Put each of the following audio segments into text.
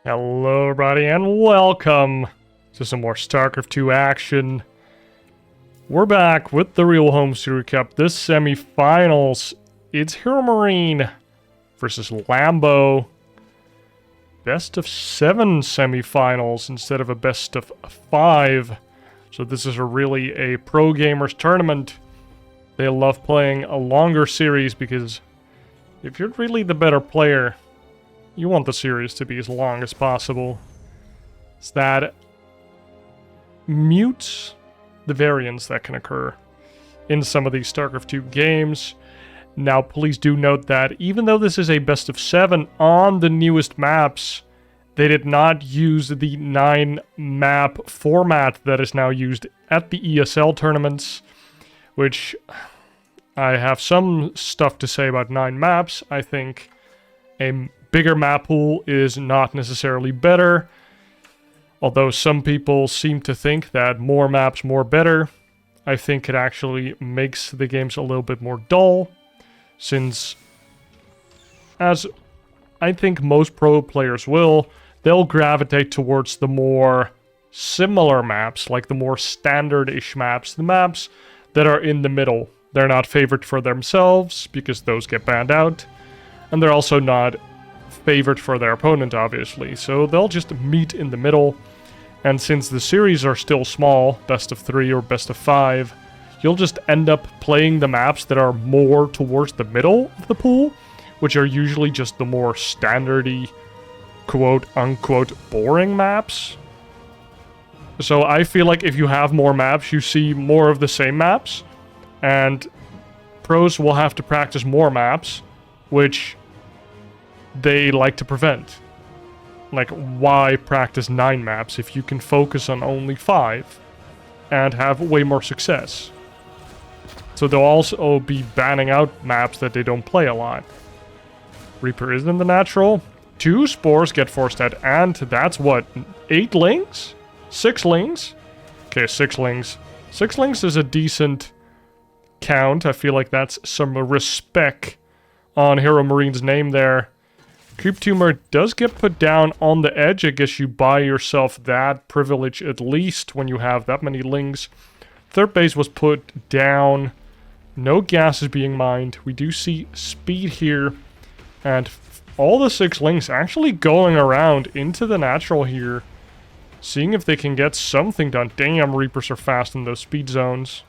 Hello everybody and welcome to some more StarCraft 2 action. We're back with the real HomeStory Cup. This semifinals, it's HeRoMaRinE versus Lambo. Best of 7 semifinals instead of a best of 5. So this is really a pro gamers tournament. They love playing a longer series because if you're really the better player, you want the series to be as long as possible. So that mutes the variance that can occur in some of these StarCraft 2 games. Now, please do note that even though this is a best of 7 on the newest maps, they did not use the 9-map format that is now used at the ESL tournaments, which I have some stuff to say about 9 maps. I think a bigger map pool is not necessarily better, although some people seem to think that more maps more better. I think it actually makes the games a little bit more dull, since, as I think most pro players will, they'll gravitate towards the more similar maps, like the more standard-ish maps, the maps that are in the middle. They're not favored for themselves, because those get banned out, and they're also not favored for their opponent, obviously, so they'll just meet in the middle. And since the series are still small, best of 3 or best of 5, you'll just end up playing the maps that are more towards the middle of the pool, which are usually just the more standardy, quote-unquote boring maps. So I feel like if you have more maps, you see more of the same maps, and pros will have to practice more maps, which they like to prevent. Like, why practice 9 maps if you can focus on only 5 and have way more success? So they'll also be banning out maps that they don't play a lot. Reaper is in the natural. 2 spores get forced out, and that's what, 8 lings? 6 lings? Okay, 6 lings. 6 lings is a decent count. I feel like that's some respect on HeRoMaRiNE's name there. Creep Tumor does get put down on the edge. I guess you buy yourself that privilege at least when you have that many lings. Third base was put down. No gas is being mined. We do see speed here. And all the 6 lings actually going around into the natural here. Seeing if they can get something done. Damn, Reapers are fast in those speed zones.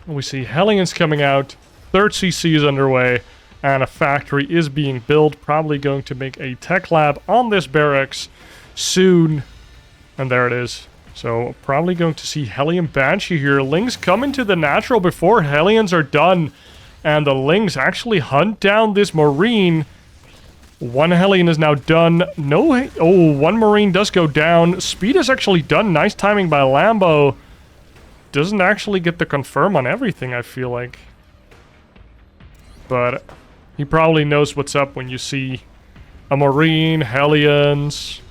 We see Hellions coming out. Third CC is underway. And a factory is being built, probably going to make a tech lab on this barracks soon. And there it is. So probably going to see Hellion Banshee here. Lings come into the natural before Hellions are done. And the Lings actually hunt down this Marine. 1 Hellion is now done. No, oh, 1 Marine does go down. Speed is actually done. Nice timing by Lambo. Doesn't actually get the confirm on everything, I feel like. But he probably knows what's up when you see a Marine, Hellions.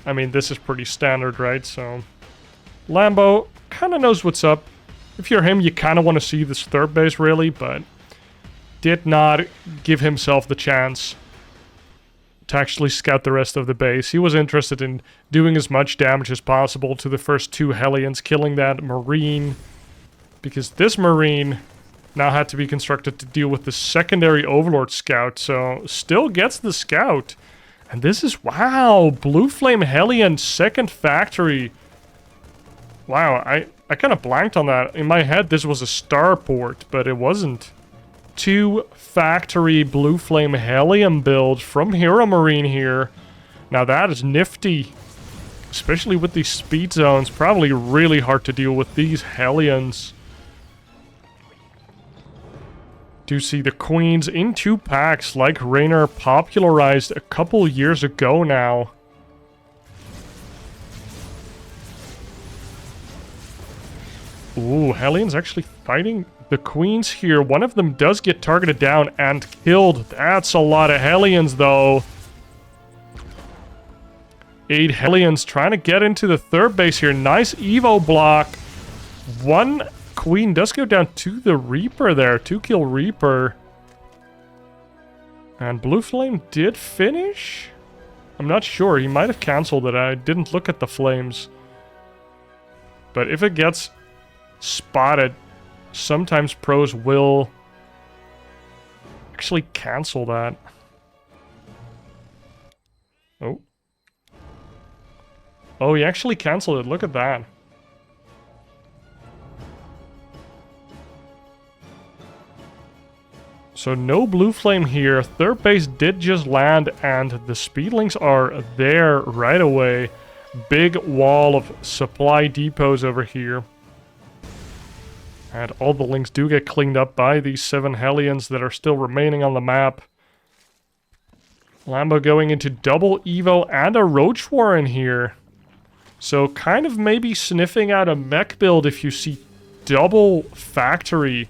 I mean, this is pretty standard, right? So Lambo kind of knows what's up. If you're him, you kind of want to see this third base, really, but did not give himself the chance to actually scout the rest of the base. He was interested in doing as much damage as possible to the first 2 Hellions, killing that Marine, because this Marine now had to be constructed to deal with the secondary Overlord Scout, so still gets the Scout. And this is, wow, Blue Flame Hellion, second factory. Wow, I kind of blanked on that. In my head, this was a starport, but it wasn't. 2 factory Blue Flame Hellion build from HeRoMaRinE here. Now that is nifty, especially with these speed zones. Probably really hard to deal with these Hellions. Do see the Queens in 2 packs like Raynor popularized a couple years ago now. Ooh, Hellions actually fighting the Queens here. One of them does get targeted down and killed. That's a lot of Hellions, though. 8 Hellions trying to get into the third base here. Nice Evo block. 1 Queen does go down to the Reaper there. 2-kill Reaper. And Blue Flame did finish? I'm not sure. He might have cancelled it. I didn't look at the flames. But if it gets spotted, sometimes pros will actually cancel that. Oh. Oh, he actually canceled it. Look at that. So no Blue Flame here. Third base did just land, and the Speedlings are there right away. Big wall of supply depots over here. And all the links do get cleaned up by these 7 Hellions that are still remaining on the map. Lambo going into double Evo and a Ro4 in here. So kind of maybe sniffing out a mech build if you see double factory.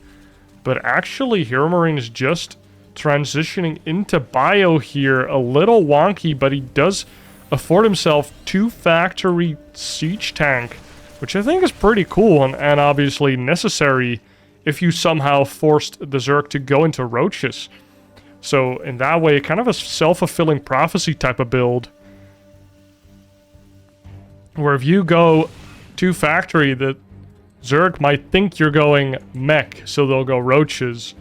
But actually HeRoMaRinE is just transitioning into bio here. A little wonky, but he does afford himself 2 factory siege tank, which I think is pretty cool and obviously necessary if you somehow forced the Zerg to go into roaches. So in that way, kind of a self-fulfilling prophecy type of build. Where if you go 2 factory, the Zerg might think you're going mech, so they'll go roaches.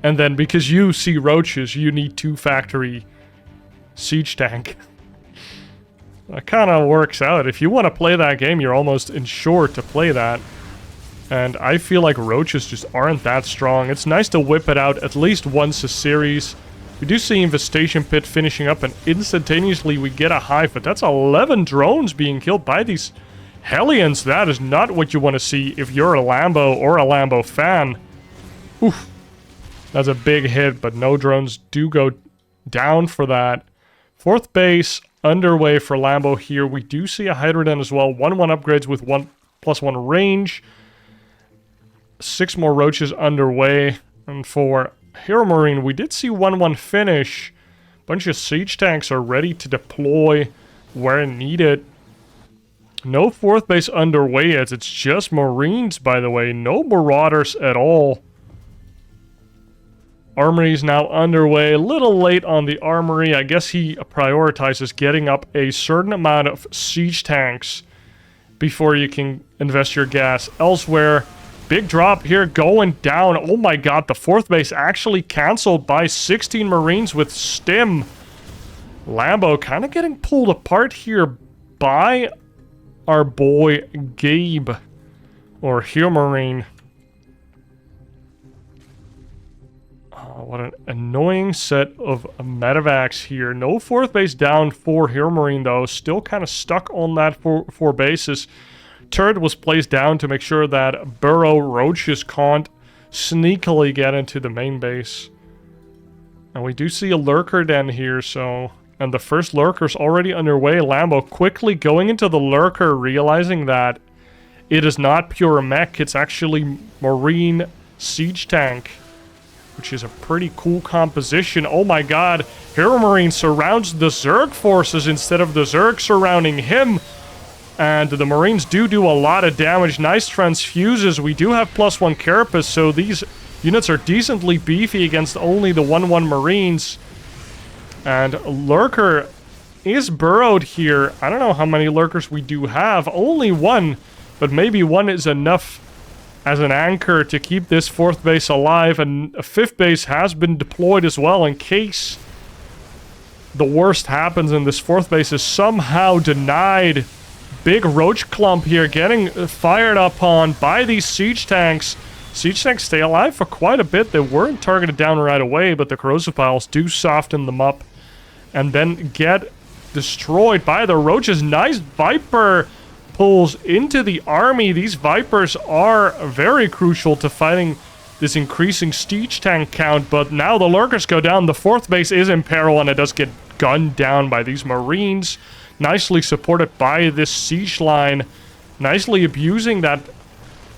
And then because you see roaches, you need 2 factory siege tank. That kind of works out. If you want to play that game, you're almost insured to play that. And I feel like roaches just aren't that strong. It's nice to whip it out at least once a series. We do see Infestation Pit finishing up, and instantaneously we get a hive, but that's 11 drones being killed by these Hellions. That is not what you want to see if you're a Lambo or a Lambo fan. Oof. That's a big hit, but no drones do go down for that. 4th base underway for Lambo here. We do see a Hydroden as well. 1-1 upgrades with 1+1 range. 6 more roaches underway. And for HeRoMaRinE, we did see 1-1 finish. Bunch of siege tanks are ready to deploy where needed. No 4th base underway yet. It's just Marines, by the way. No Marauders at all. Armory is now underway. A little late on the Armory. I guess he prioritizes getting up a certain amount of siege tanks before you can invest your gas elsewhere. Big drop here going down. Oh my god, the 4th base actually canceled by 16 Marines with stim. Lambo kind of getting pulled apart here by our boy Gabe, or HeRoMaRinE. Oh, what an annoying set of medevacs here. No 4th base down for HeRoMaRinE though. Still kind of stuck on that 4 bases. Turret was placed down to make sure that burrow roaches can't sneakily get into the main base. And we do see a lurker den here, so... And the first lurker's already underway. Lambo quickly going into the lurker, realizing that it is not pure mech, it's actually Marine siege tank, which is a pretty cool composition. Oh my god, HeRoMaRinE surrounds the Zerg forces instead of the Zerg surrounding him. And the Marines do a lot of damage. Nice transfuses. We do have +1 Carapace, so these units are decently beefy against only the 1-1 Marines. And Lurker is burrowed here. I don't know how many Lurkers we do have. Only 1, but maybe 1 is enough as an anchor to keep this 4th base alive. And a 5th base has been deployed as well in case the worst happens and this 4th base is somehow denied. Big roach clump here getting fired upon by these siege tanks. Siege tanks stay alive for quite a bit. They weren't targeted down right away, but the corrosive piles do soften them up and then get destroyed by the roaches. Nice Viper pulls into the army. These Vipers are very crucial to fighting this increasing siege tank count, but now the lurkers go down. The 4th base is in peril, and it does get gunned down by these Marines. Nicely supported by this siege line. Nicely abusing that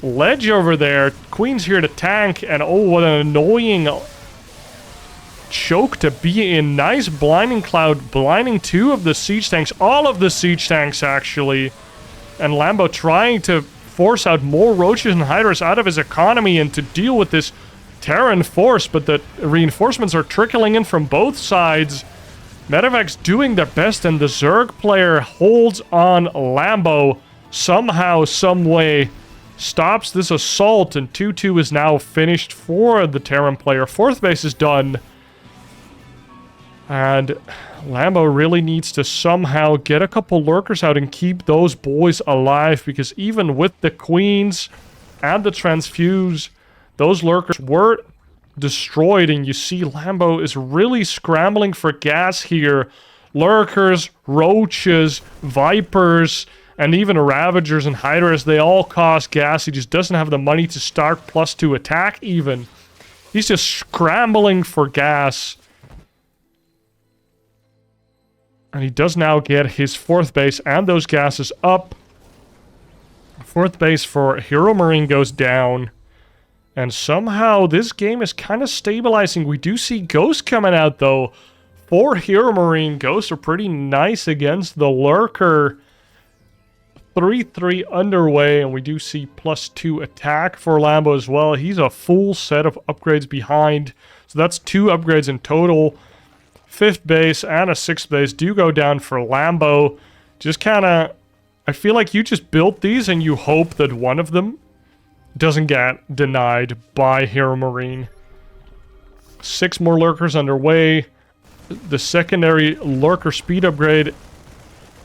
ledge over there. Queen's here to tank, and oh, what an annoying choke to be in. Nice blinding cloud, blinding 2 of the siege tanks. All of the siege tanks, actually. And Lambo trying to force out more roaches and hydras out of his economy and to deal with this Terran force, but the reinforcements are trickling in from both sides. Medevac's doing their best, and the Zerg player holds on Lambo somehow, some way, stops this assault, and 2-2 is now finished for the Terran player. Fourth base is done. And Lambo really needs to somehow get a couple lurkers out and keep those boys alive, because even with the queens and the transfuse, those lurkers were destroyed, and you see Lambo is really scrambling for gas here. Lurkers, roaches, vipers, and even ravagers and hydras, they all cost gas. He just doesn't have the money to start +2 attack even. He's just scrambling for gas. And he does now get his fourth base and those gases up. Fourth base for HeRoMaRinE goes down. And somehow this game is kind of stabilizing. We do see ghosts coming out though. For HeRoMaRinE, ghosts are pretty nice against the lurker. 3-3 underway, and we do see +2 attack for Lambo as well. He's a full set of upgrades behind. So that's 2 upgrades in total. Fifth base and a sixth base do go down for Lambo. Just kind of, I feel like you just built these and you hope that one of them doesn't get denied by HeRoMaRinE. 6 more lurkers underway. The secondary lurker speed upgrade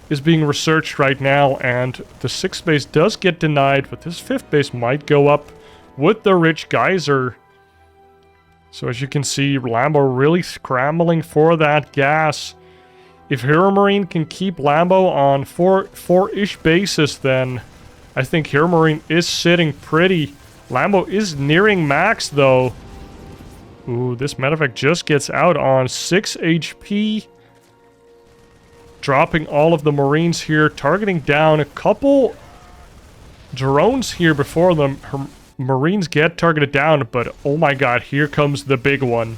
is being researched right now, and the sixth base does get denied, but this fifth base might go up with the rich geyser. So as you can see, Lambo really scrambling for that gas. If HeRoMaRinE can keep Lambo on 4-ish bases, then I think HeRoMaRinE is sitting pretty. Lambo is nearing max though. Ooh, this medevac just gets out on 6 HP. Dropping all of the Marines here, targeting down a couple drones here before them. Marines get targeted down, but oh my god, here comes the big one.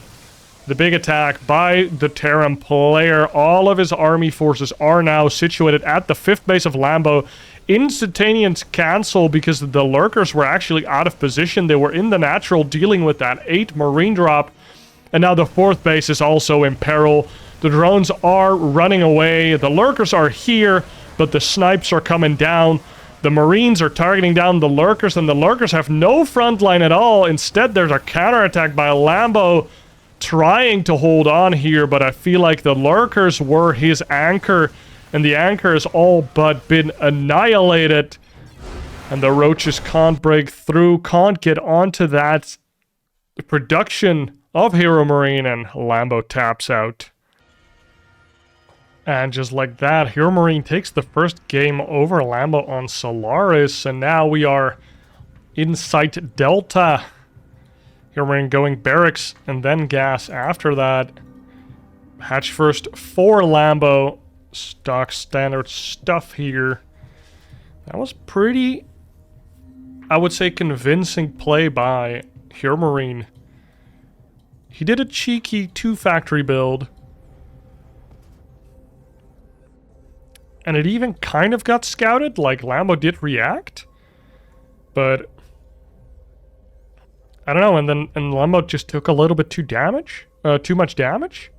The big attack by the Terran player. All of his army forces are now situated at the fifth base of Lambo. Instantaneous cancel because the lurkers were actually out of position. They were in the natural dealing with that 8 Marine drop. And now the fourth base is also in peril. The drones are running away. The lurkers are here, but the snipes are coming down. The Marines are targeting down the lurkers, and the lurkers have no front line at all. Instead, there's a counterattack by Lambo trying to hold on here, but I feel like the lurkers were his anchor, and the anchor has all but been annihilated. And the roaches can't break through, can't get onto that production of HeRoMaRinE, and Lambo taps out. And just like that, HeRoMaRinE takes the first game over Lambo on Solaris, and now we are in Site Delta. HeRoMaRinE going barracks and then gas after that. Hatch first for Lambo. Stock standard stuff here. That was pretty, I would say, convincing play by HeRoMaRinE. He did a cheeky 2-factory build. And it even kind of got scouted, like Lambo did react. But I don't know, and Lambo just took a little bit too much damage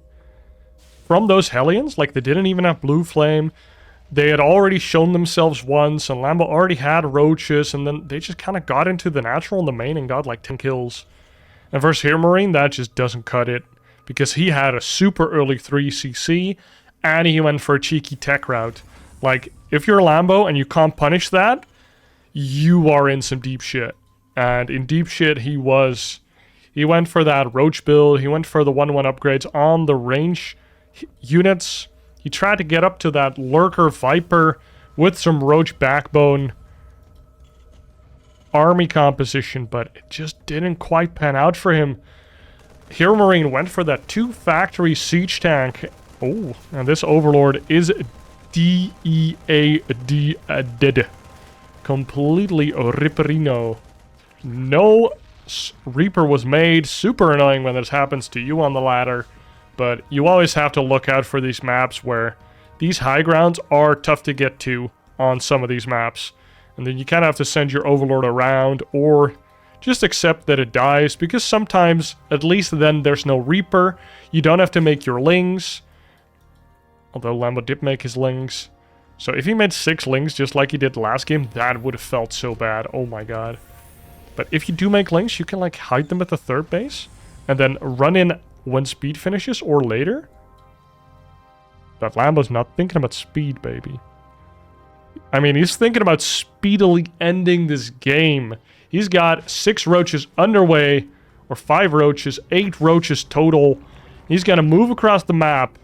from those Hellions. Like, they didn't even have Blue Flame. They had already shown themselves once, and Lambo already had roaches, and then they just kind of got into the natural in the main and got like 10 kills. And versus HeRoMaRinE, that just doesn't cut it, because he had a super early 3cc, and he went for a cheeky tech route. Like, if you're Lambo and you can't punish that, you are in some deep shit. And in deep shit, he was. He went for that roach build. He went for the 1-1 upgrades on the range units. He tried to get up to that lurker viper with some roach backbone army composition, but it just didn't quite pan out for him. HeRoMaRinE went for that 2-factory siege tank. Oh, and this overlord is dead. Completely Ripperino. No Reaper was made. Super annoying when this happens to you on the ladder. But you always have to look out for these maps where these high grounds are tough to get to on some of these maps. And then you kind of have to send your overlord around or just accept that it dies, because sometimes, at least then, there's no Reaper. You don't have to make your lings. Although Lambo did make his lings. So if he made 6 lings just like he did last game, that would have felt so bad. Oh my god. But if you do make lings, you can like hide them at the third base. And then run in when speed finishes or later. But Lambo's not thinking about speed, baby. I mean, he's thinking about speedily ending this game. He's got 6 roaches underway. Or 5 roaches, 8 roaches total. He's gonna move across the map.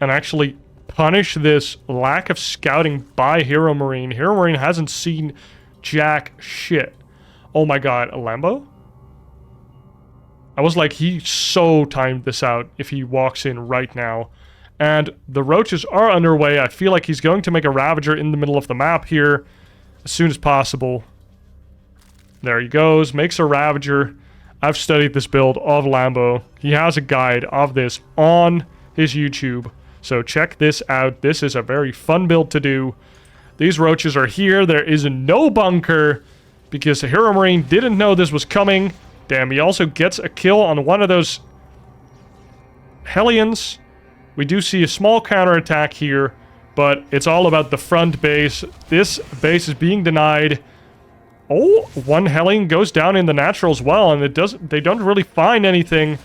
And actually punish this lack of scouting by HeRoMaRinE. HeRoMaRinE hasn't seen jack shit. Oh my god, a Lambo? I was like, he so timed this out if he walks in right now. And the roaches are underway. I feel like he's going to make a Ravager in the middle of the map here as soon as possible. There he goes, makes a Ravager. I've studied this build of Lambo. He has a guide of this on his YouTube. So check this out. This is a very fun build to do. These roaches are here. There is no bunker because HeRoMaRinE didn't know this was coming. Damn, he also gets a kill on one of those Hellions. We do see a small counterattack here, but it's all about the front base. This base is being denied. Oh, one Hellion goes down in the natural as well, and they don't really find anything.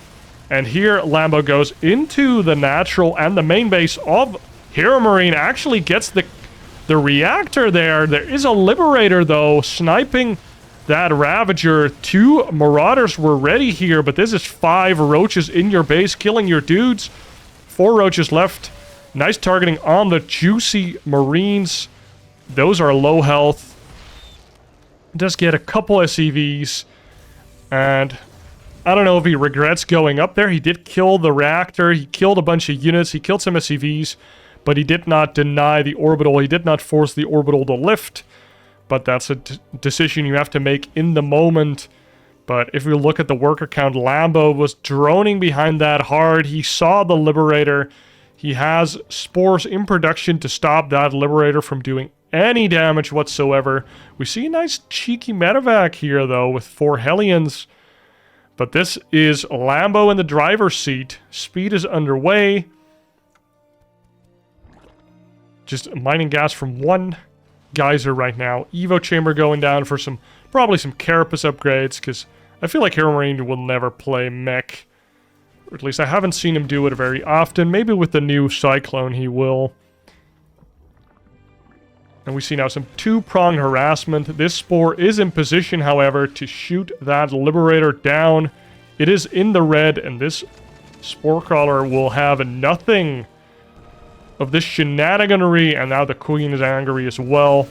And here, Lambo goes into the natural, and the main base of HeRoMaRinE actually gets the reactor there. There is a Liberator, though, sniping that Ravager. 2 Marauders were ready here, but this is 5 roaches in your base, killing your dudes. 4 roaches left. Nice targeting on the juicy Marines. Those are low health. Does get a couple SCVs, and I don't know if he regrets going up there. He did kill the reactor. He killed a bunch of units. He killed some SCVs, but he did not deny the orbital. He did not force the orbital to lift, but that's a decision you have to make in the moment. But if we look at the worker count, Lambo was droning behind that hard. He saw the Liberator. He has spores in production to stop that Liberator from doing any damage whatsoever. We see a nice cheeky medevac here, though, with 4 Hellions. But this is Lambo in the driver's seat. Speed is underway. Just mining gas from one geyser right now. Evo chamber going down for probably some Carapace upgrades, because I feel like HeRoMaRinE will never play mech. Or at least I haven't seen him do it very often. Maybe with the new Cyclone he will. And we see now some 2-prong harassment. This Spore is in position, however, to shoot that Liberator down. It is in the red, and this Spore Crawler will have nothing of this shenaniganery. And now the Queen is angry as well.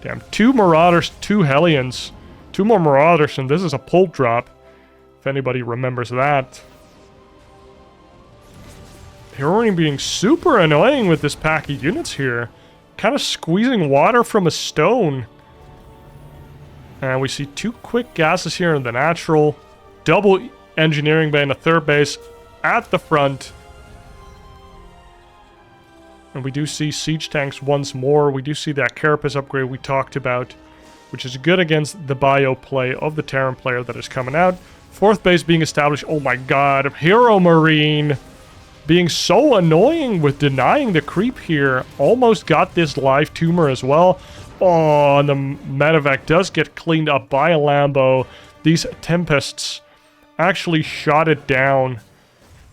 Damn, 2 Marauders, 2 Hellions. 2 more Marauders, and this is a pulp drop. If anybody remembers that. HeRoMaRinE being super annoying with this pack of units here. Kind of squeezing water from a stone. And we see 2 quick gases here in the natural. Double engineering bay in the third base at the front. And we do see siege tanks once more. We do see that Carapace upgrade we talked about, which is good against the bio play of the Terran player that is coming out. 4th base being established. Oh my god, HeRoMaRinE being so annoying with denying the creep here. Almost got this live tumor as well. Oh, and the medevac does get cleaned up by a Lambo. These Tempests actually shot it down.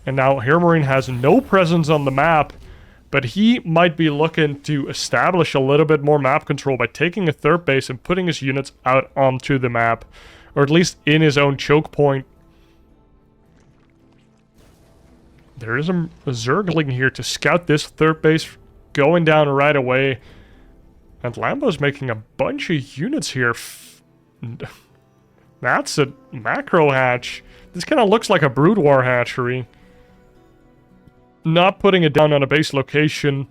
And now HeRoMaRinE has no presence on the map. But he might be looking to establish a little bit more map control by taking a 3rd base and putting his units out onto the map. Or at least in his own choke point. There is a Zergling here to scout this 3rd base going down right away. And Lambo's making a bunch of units here. That's a macro hatch. This kind of looks like a Brood War hatchery. Not putting it down on a base location.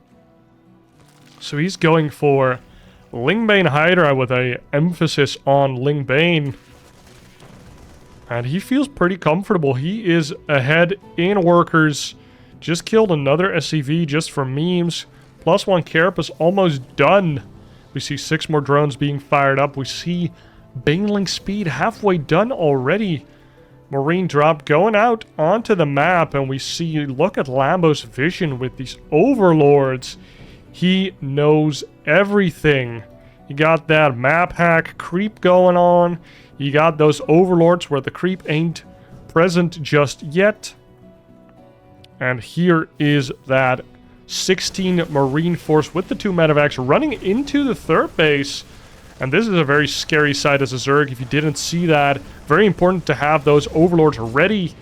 So he's going for Lingbane Hydra with a emphasis on Lingbane. And he feels pretty comfortable. He is ahead in workers. Just killed another SCV just for memes. +1 Carapace almost done. We see 6 more drones being fired up. We see Baneling speed halfway done already. Marine drop going out onto the map, and we see, look at Lambo's vision with these overlords. He knows everything. You got that map hack creep going on. You got those overlords where the creep ain't present just yet. And here is that 16 Marine force with the 2 medevacs running into the third base. And this is a very scary sight as a Zerg if you didn't see that. Very important to have those overlords ready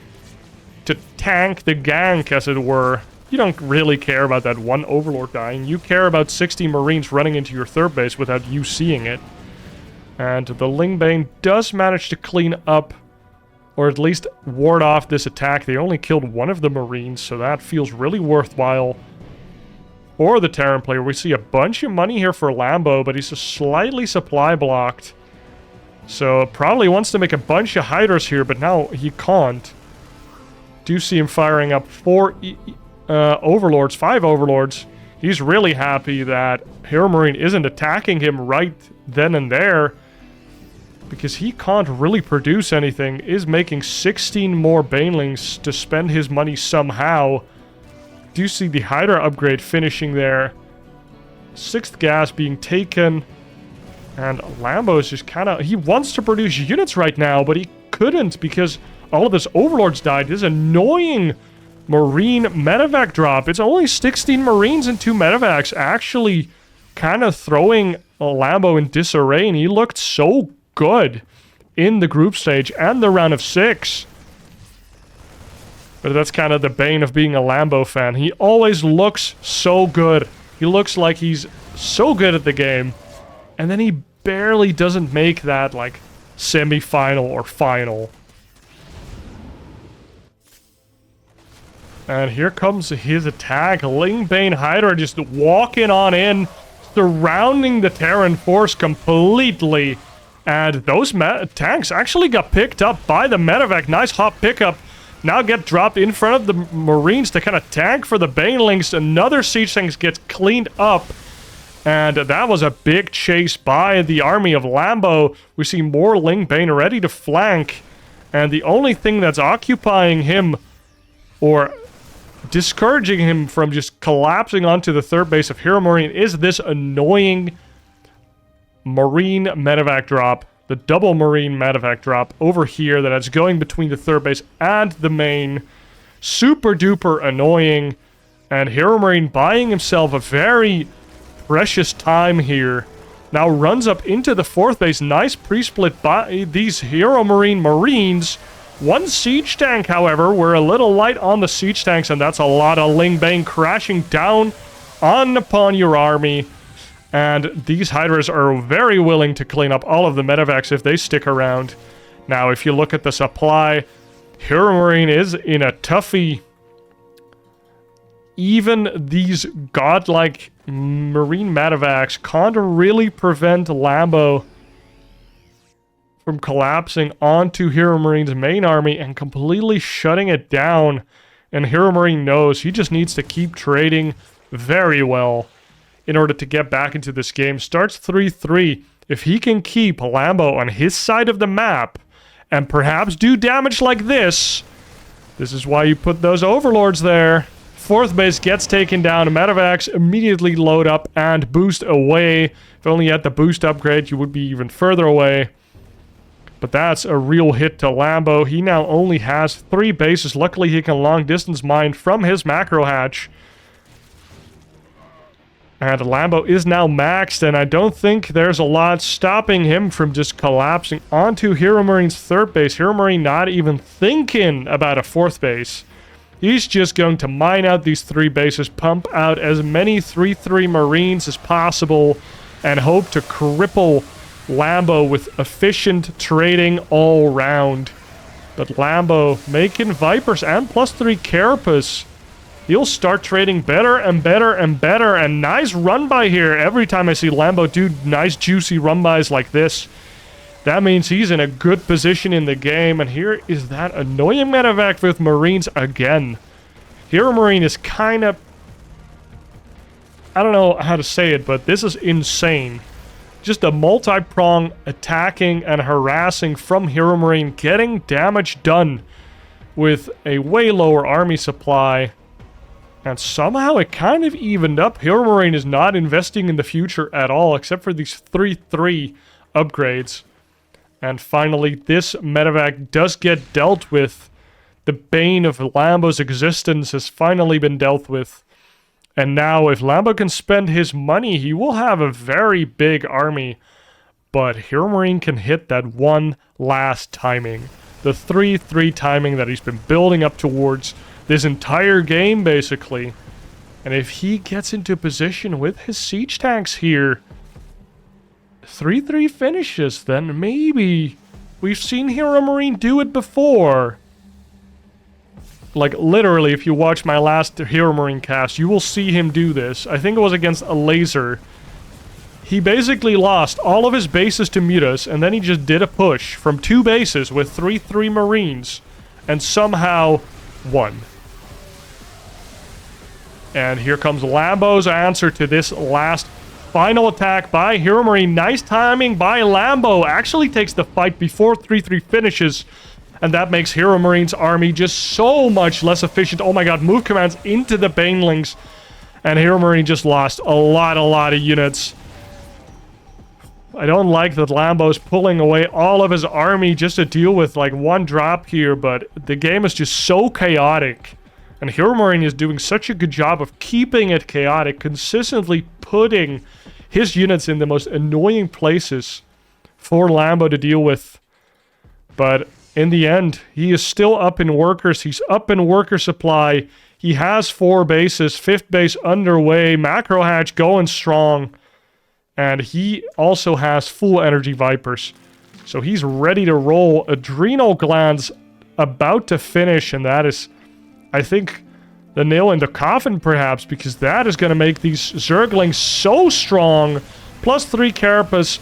to tank the gank, as it were. You don't really care about that one overlord dying. You care about 60 Marines running into your third base without you seeing it. And the Lingbane does manage to clean up, or at least ward off this attack. They only killed one of the Marines, so that feels really worthwhile. Or the Terran player. We see a bunch of money here for Lambo, but he's just slightly supply blocked. So probably wants to make a bunch of hiders here, but now he can't. Do see him firing up 4 overlords, 5 overlords. He's really happy that HeRoMaRinE isn't attacking him right then and there, because he can't really produce anything. Is making 16 more Banelings to spend his money somehow. Do see the Hydra upgrade finishing there. 6th gas being taken. And Lambo is just kind of... He wants to produce units right now, but he couldn't because all of his overlords died. This annoying Marine medevac drop. It's only 16 Marines and 2 medevacs, actually kind of throwing Lambo in disarray. And he looked so good in the group stage and the round of 6. But that's kind of the bane of being a Lambo fan. He always looks so good. He looks like he's so good at the game. And then he barely doesn't make that, like, semi-final or final. And here comes his attack. Lingbane Hydra just walking on in, surrounding the Terran force completely. And those tanks actually got picked up by the medevac. Nice hot pickup. Now get dropped in front of the Marines to kind of tank for the Banelings. Another siege tank gets cleaned up. And that was a big chase by the army of Lambo. We see more Lingbane ready to flank. And the only thing that's occupying him, or discouraging him from just collapsing onto the third base of HeRoMaRinE, is this annoying Marine medevac drop. The double Marine medevac drop over here that is going between the third base and the main. Super duper annoying. And HeRoMaRinE buying himself a very precious time here. Now runs up into the fourth base. Nice pre-split by these HeRoMaRinE Marines. One siege tank, however. We're a little light on the siege tanks, and that's a lot of Lingbane crashing down upon your army. And these Hydras are very willing to clean up all of the medevacs if they stick around. Now, if you look at the supply, HeRoMaRinE is in a toughie. Even these godlike Marine medevacs can't really prevent Lambo from collapsing onto HeRoMaRinE's main army and completely shutting it down. And HeRoMaRinE knows he just needs to keep trading very well in order to get back into this game. Starts 3-3. If he can keep Lambo on his side of the map and perhaps do damage like this, this is why you put those overlords there. Fourth base gets taken down. Medevacs immediately load up and boost away. If only you had the boost upgrade, you would be even further away. But that's a real hit to Lambo. He now only has 3 bases. Luckily, he can long distance mine from his macro hatch. And Lambo is now maxed, and I don't think there's a lot stopping him from just collapsing onto HeRoMaRinE's third base. HeRoMaRinE not even thinking about a fourth base. He's just going to mine out these 3 bases, pump out as many 3-3 Marines as possible, and hope to cripple Lambo with efficient trading all round. But Lambo making Vipers and +3 Carapace. He'll start trading better and better and better. And nice run by here. Every time I see Lambo do nice juicy run bys like this, that means he's in a good position in the game. And here is that annoying medevac with Marines again. HeRoMaRinE is kind of... I don't know how to say it, but this is insane. Just a multi-prong attacking and harassing from HeRoMaRinE, getting damage done with a way lower army supply. And somehow it kind of evened up. HeRoMaRinE is not investing in the future at all, except for these 3-3 upgrades. And finally, this medevac does get dealt with. The bane of Lambo's existence has finally been dealt with. And now, if Lambo can spend his money, he will have a very big army. But HeRoMaRinE can hit that one last timing. The 3-3 timing that he's been building up towards this entire game, basically. And if he gets into position with his siege tanks here, 3-3 finishes, then maybe we've seen HeRoMaRinE do it before. Like, literally, if you watch my last HeRoMaRinE cast, you will see him do this. I think it was against Elazer. He basically lost all of his bases to Mutas, and then he just did a push from 2 bases with 3-3 Marines, and somehow won. And here comes Lambo's answer to this last final attack by HeRoMaRinE. Nice timing by Lambo. Actually takes the fight before 3-3 finishes. And that makes HeRoMaRinE's army just so much less efficient. Oh my god, move commands into the Banelings. And HeRoMaRinE just lost a lot of units. I don't like that Lambo's pulling away all of his army just to deal with like one drop here, but the game is just so chaotic. And HeRoMaRinE is doing such a good job of keeping it chaotic, consistently putting his units in the most annoying places for Lambo to deal with. But in the end, he is still up in workers. He's up in worker supply. He has 4 bases, 5th base underway, macro hatch going strong. And he also has full energy Vipers. So he's ready to roll. Adrenal glands about to finish, and that is, I think, the nail in the coffin, perhaps, because that is going to make these Zerglings so strong. +3 Carapace,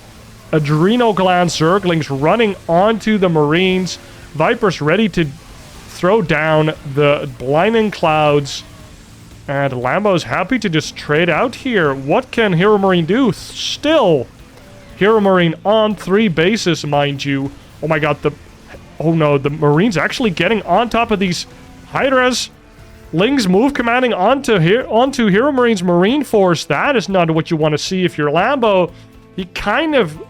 Adrenal Gland Zerglings running onto the Marines. Vipers ready to throw down the Blinding Clouds. And Lambo's happy to just trade out here. What can HeRoMaRinE do? Still, HeRoMaRinE on 3 bases, mind you. Oh my god, oh no, the Marines actually getting on top of these Hydras. Lings move commanding onto HeRoMaRinE's Marine Force. That is not what you want to see if you're Lambo. He kind of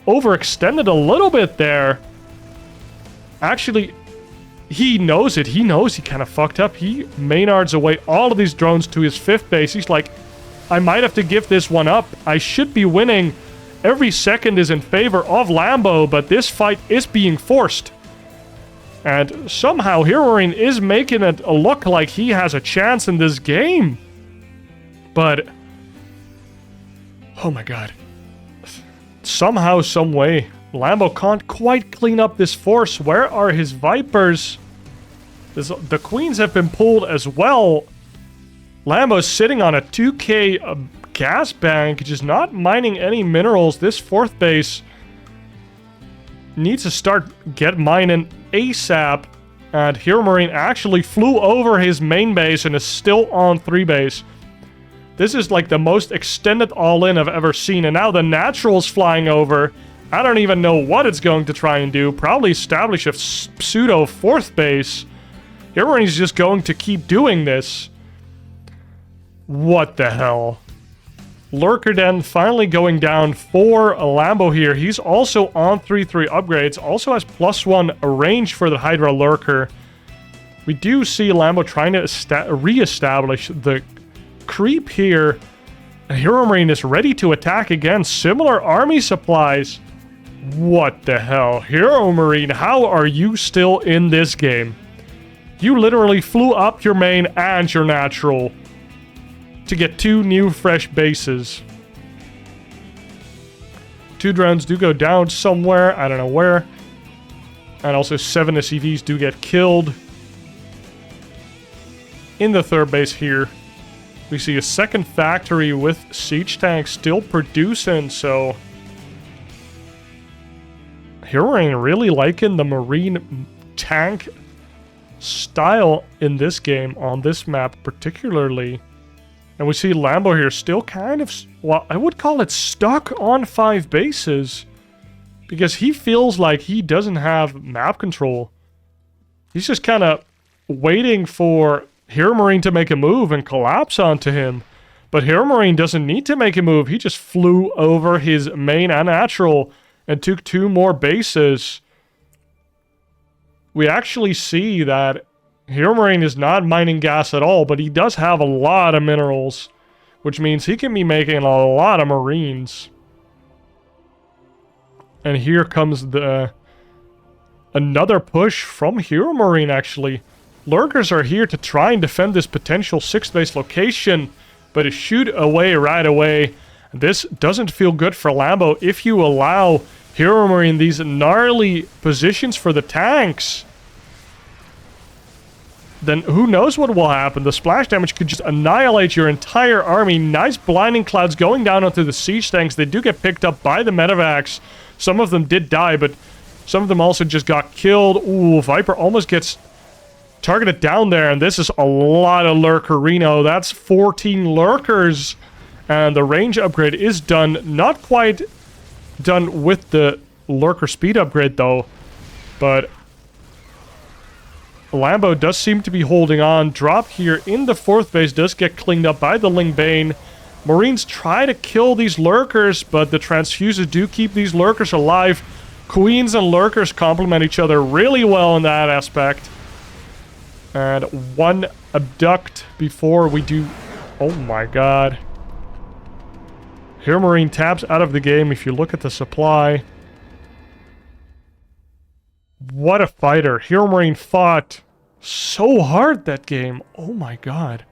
overextended a little bit there. Actually, he knows it. He knows he kind of fucked up. He Maynards away all of these drones to his 5th base. He's like, I might have to give this one up. I should be winning. Every second is in favor of Lambo, but this fight is being forced. And somehow HeRoMaRinE is making it look like he has a chance in this game. But, oh my god. Somehow, some way, Lambo can't quite clean up this force. Where are his Vipers? The Queens have been pulled as well. Lambo's sitting on a 2k gas bank, just not mining any minerals. This 4th base needs to start mining ASAP. And HeRoMaRinE actually flew over his main base and is still on 3 base. This is like the most extended all-in I've ever seen. And now the Natural's flying over. I don't even know what it's going to try and do. Probably establish a pseudo 4th base. HeRoMaRiNE's just going to keep doing this. What the hell? Lurker Den finally going down for a Lambo here. He's also on 3-3 upgrades. Also has +1 range for the Hydra Lurker. We do see Lambo trying to re-establish the creep here. HeRoMaRinE is ready to attack again. Similar army supplies. What the hell? HeRoMaRinE, how are you still in this game? You literally flew up your main and your natural to get 2 new fresh bases. 2 drones do go down somewhere. I don't know where. And also 7 SCVs do get killed. In the 3rd base here, we see a 2nd factory with siege tanks still producing, so HeRoMaRinE really liking the Marine tank style in this game, on this map particularly. And we see Lambo here still kind of, well, I would call it stuck on 5 bases. Because he feels like he doesn't have map control. He's just kind of waiting for HeRoMaRinE to make a move and collapse onto him. But HeRoMaRinE doesn't need to make a move. He just flew over his main and natural and took 2 more bases. We actually see that HeRoMaRinE is not mining gas at all, but he does have a lot of minerals, which means he can be making a lot of Marines. And here comes another push from HeRoMaRinE, actually. Lurkers are here to try and defend this potential 6th base location, but it shoot away right away. This doesn't feel good for Lambo if you allow HeRoMaRinE these gnarly positions for the tanks. Then who knows what will happen. The splash damage could just annihilate your entire army. Nice blinding clouds going down onto the siege tanks. They do get picked up by the medevacs. Some of them did die, but some of them also just got killed. Ooh, Viper almost gets targeted down there, and this is a lot of Lurkerino. That's 14 Lurkers, and the range upgrade is done. Not quite done with the Lurker speed upgrade, though, but Lambo does seem to be holding on. Drop here in the 4th base does get cleaned up by the Lingbane. Marines try to kill these Lurkers, but the Transfuses do keep these Lurkers alive. Queens and Lurkers complement each other really well in that aspect. And 1 abduct before we do... Oh my god. HeRoMaRinE taps out of the game if you look at the supply. What a fighter. HeRoMaRinE fought so hard that game. Oh my god.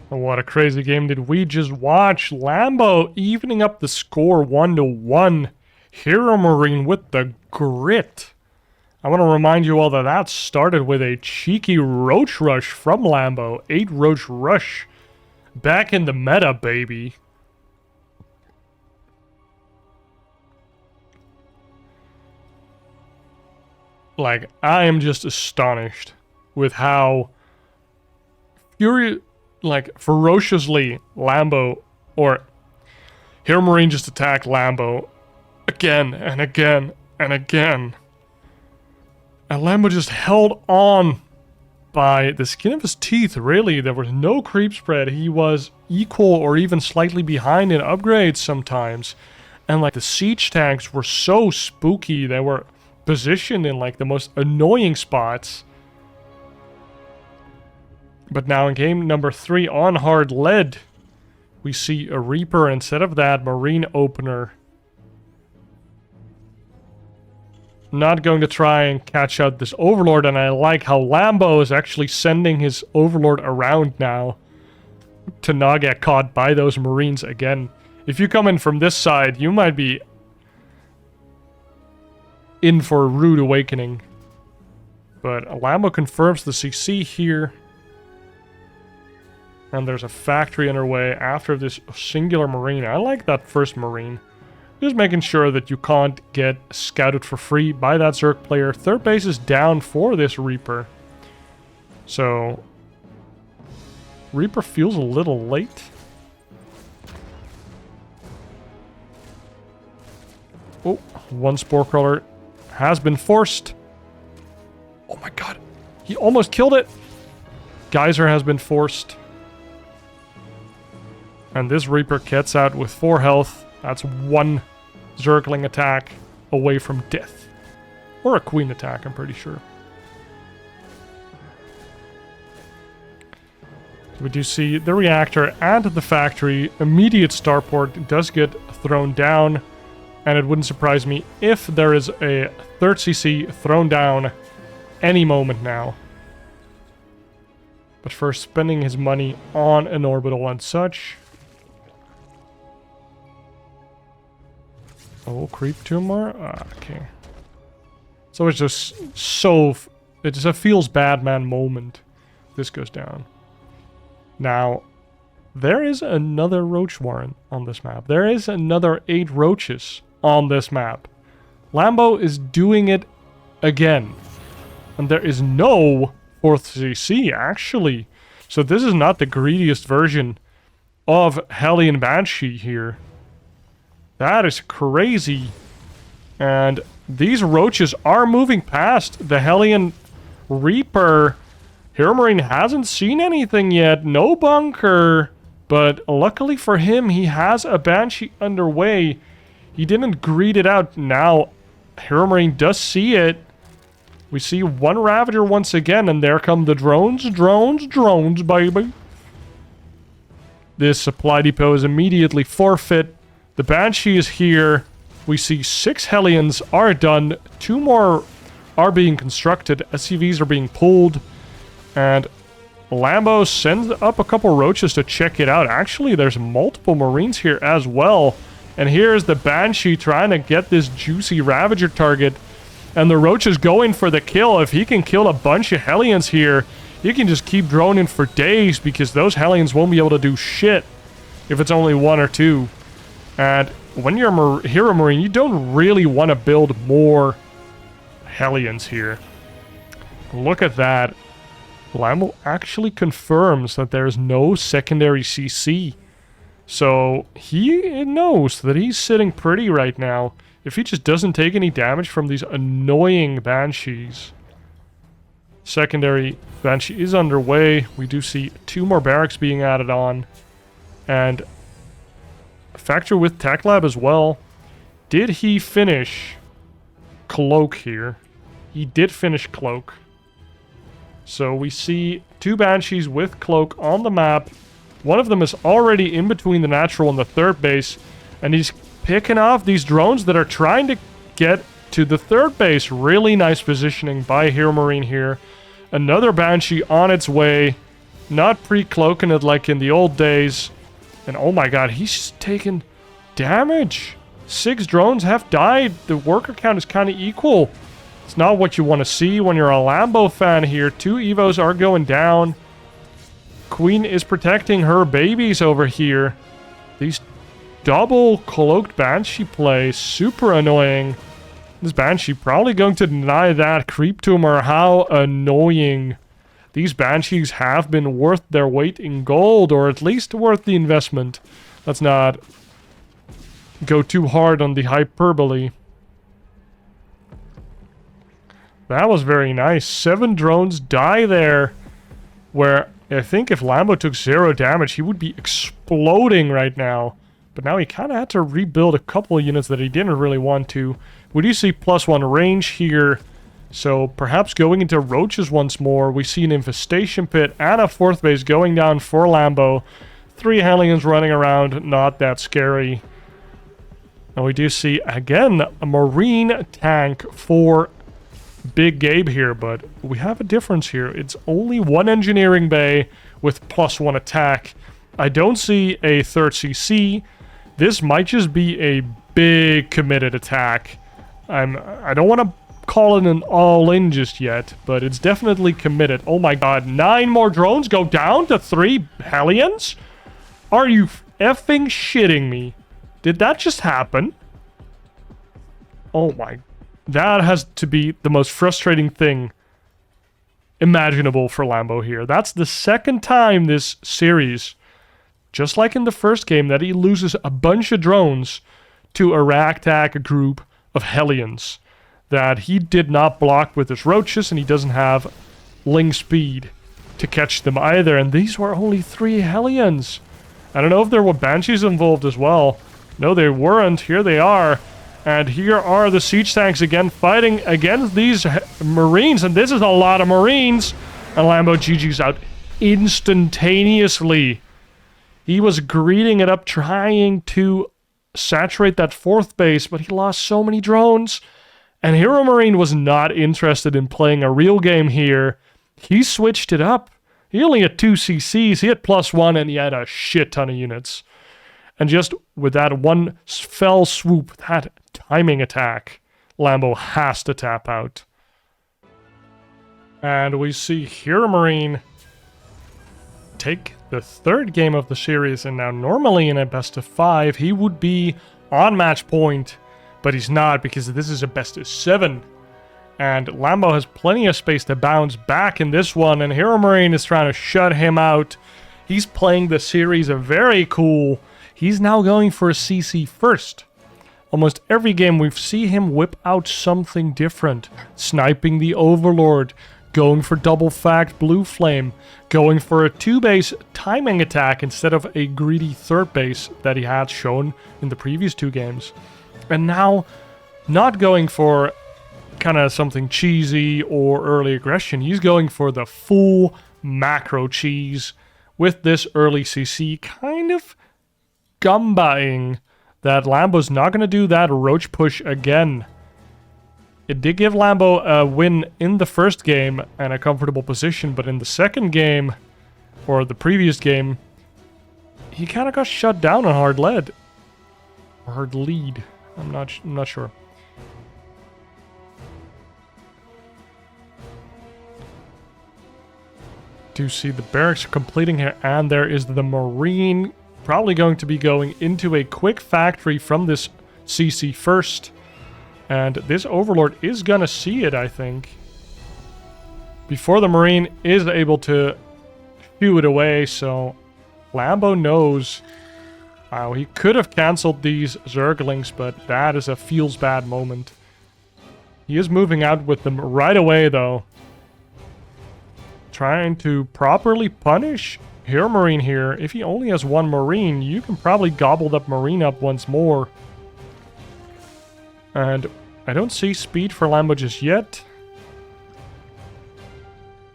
What a crazy game did we just watch. Lambo evening up the score 1-1. HeRoMaRinE with the grit. I want to remind you all that that started with a cheeky Roach Rush from Lambo. 8 Roach Rush. Back in the meta, baby. Like, I am just astonished with how ferociously Lambo, or HeRoMaRinE just attacked Lambo again and again and again. And Lambo just held on by the skin of his teeth, really. There was no creep spread. He was equal or even slightly behind in upgrades sometimes. And like the siege tanks were so spooky. They were positioned in like the most annoying spots. But now in game number 3 on hard lead, we see a Reaper instead of that Marine opener. Not going to try and catch out this Overlord, and I like how Lambo is actually sending his Overlord around now to not get caught by those Marines again. If you come in from this side, you might be in for a rude awakening. But Lambo confirms the CC here. And there's a factory underway after this singular Marine. I like that first Marine. Just making sure that you can't get scouted for free by that Zerg player. 3rd base is down for this Reaper. So, Reaper feels a little late. Oh, 1 Spore Crawler has been forced. Oh my god, he almost killed it. Geyser has been forced. And this Reaper gets out with 4 health. That's 1 Zergling attack away from death. Or a Queen attack, I'm pretty sure. We do see the reactor and the factory. Immediate starport does get thrown down. And it wouldn't surprise me if there is a 3rd CC thrown down any moment now. But first, spending his money on an orbital and such. Oh, creep tumor? Okay. So it's just so... It's a feels bad man moment. This goes down. Now, there is another Roach Warren on this map. There is another 8 Roaches on this map. Lambo is doing it again. And there is no 4th CC, actually. So this is not the greediest version of Hellion Banshee here. That is crazy. And these roaches are moving past the Hellion Reaper. HeRoMaRinE hasn't seen anything yet. No bunker. But luckily for him, he has a Banshee underway. He didn't greed it out. Now, HeRoMaRinE does see it. We see one Ravager once again, and there come the drones. Drones, baby. This supply depot is immediately forfeit. The Banshee is here. We see 6 Hellions are done. 2 more are being constructed. SCVs are being pulled. And Lambo sends up a couple roaches to check it out. Actually, there's multiple Marines here as well. And here's the Banshee trying to get this juicy Ravager target. And the Roach is going for the kill. If he can kill a bunch of Hellions here, he can just keep droning for days because those Hellions won't be able to do shit if it's only 1 or 2. And when you're a HeRoMaRinE, you don't really want to build more Hellions here. Look at that. Lambo actually confirms that there's no secondary CC. So he knows that he's sitting pretty right now. If he just doesn't take any damage from these annoying Banshees. Secondary Banshee is underway. We do see 2 more barracks being added on. And a factor with Tech Lab as well. Did he finish Cloak here? He did finish Cloak. So we see 2 Banshees with Cloak on the map. One of them is already in between the natural and the third base. And he's picking off these drones that are trying to get to the third base. Really nice positioning by HeRoMaRinE here. Another Banshee on its way. Not pre-cloaking it like in the old days. And oh my god, he's taken damage. 6 drones have died. The worker count is kind of equal. It's not what you want to see when you're a Lambo fan here. 2 Evos are going down. Queen is protecting her babies over here. These double cloaked Banshee play, super annoying. This Banshee probably going to deny that creep tumor. How annoying. These Banshees have been worth their weight in gold, or at least worth the investment. Let's not go too hard on the hyperbole. That was very nice. 7 drones die there, where I think if Lambo took 0 damage, he would be exploding right now. But now he kind of had to rebuild a couple of units that he didn't really want to. We do see +1 range here. So perhaps going into roaches once more. We see an infestation pit and a 4th base going down for Lambo. 3 Hellions running around. Not that scary. And we do see, again, a Marine tank for Big Gabe here. But we have a difference here. It's only 1 engineering bay with +1 attack. I don't see a 3rd CC. This might just be a big committed attack. I don't want to call it an all-in just yet, but it's definitely committed. Oh my god, 9 more drones go down to 3 Hellions? Are you effing shitting me? Did that just happen? Oh my... That has to be the most frustrating thing imaginable for Lambo here. That's the 2nd time this series, just like in the first game, that he loses a bunch of drones to a ragtag group of Hellions that he did not block with his roaches, and he doesn't have ling speed to catch them either. And these were only 3 Hellions. I don't know if there were Banshees involved as well. No, they weren't. Here they are. And here are the siege tanks again fighting against these Marines. And this is a lot of Marines. And Lambo GG's out instantaneously. He was greeting it up, trying to saturate that 4th base, but he lost so many drones. And HeRoMaRinE was not interested in playing a real game here. He switched it up. He only had 2 CCs, he had +1, and he had a shit ton of units. And just with that one fell swoop, that timing attack, Lambo has to tap out. And we see HeRoMaRinE take the 3rd game of the series, and now normally in a best of 5, he would be on match point, but he's not because this is a best of 7. And Lambo has plenty of space to bounce back in this one, and HeRoMaRinE is trying to shut him out. He's playing the series very cool. He's now going for a CC first. Almost every game we've seen him whip out something different. Sniping the Overlord, going for double fact blue flame, going for a 2-base timing attack instead of a greedy 3rd base that he had shown in the previous 2 games. And now, not going for kind of something cheesy or early aggression, he's going for the full macro cheese with this early CC, kind of gumbaing that Lambo's not going to do that roach push again. It did give Lambo a win in the first game and a comfortable position, but in the second game, or the previous game, he kind of got shut down on hard lead. Or hard lead. I'm not sure. Do see the barracks completing here, and there is the Marine probably going to be going into a quick factory from this CC first. And this Overlord is going to see it, I think, before the Marine is able to shoo it away. So Lambo knows. Wow, he could have cancelled these Zerglings, but that is a feels bad moment. He is moving out with them right away, though. Trying to properly punish HeRoMaRinE here. If he only has 1 Marine, you can probably gobble that Marine up once more. And I don't see speed for Lambo just yet.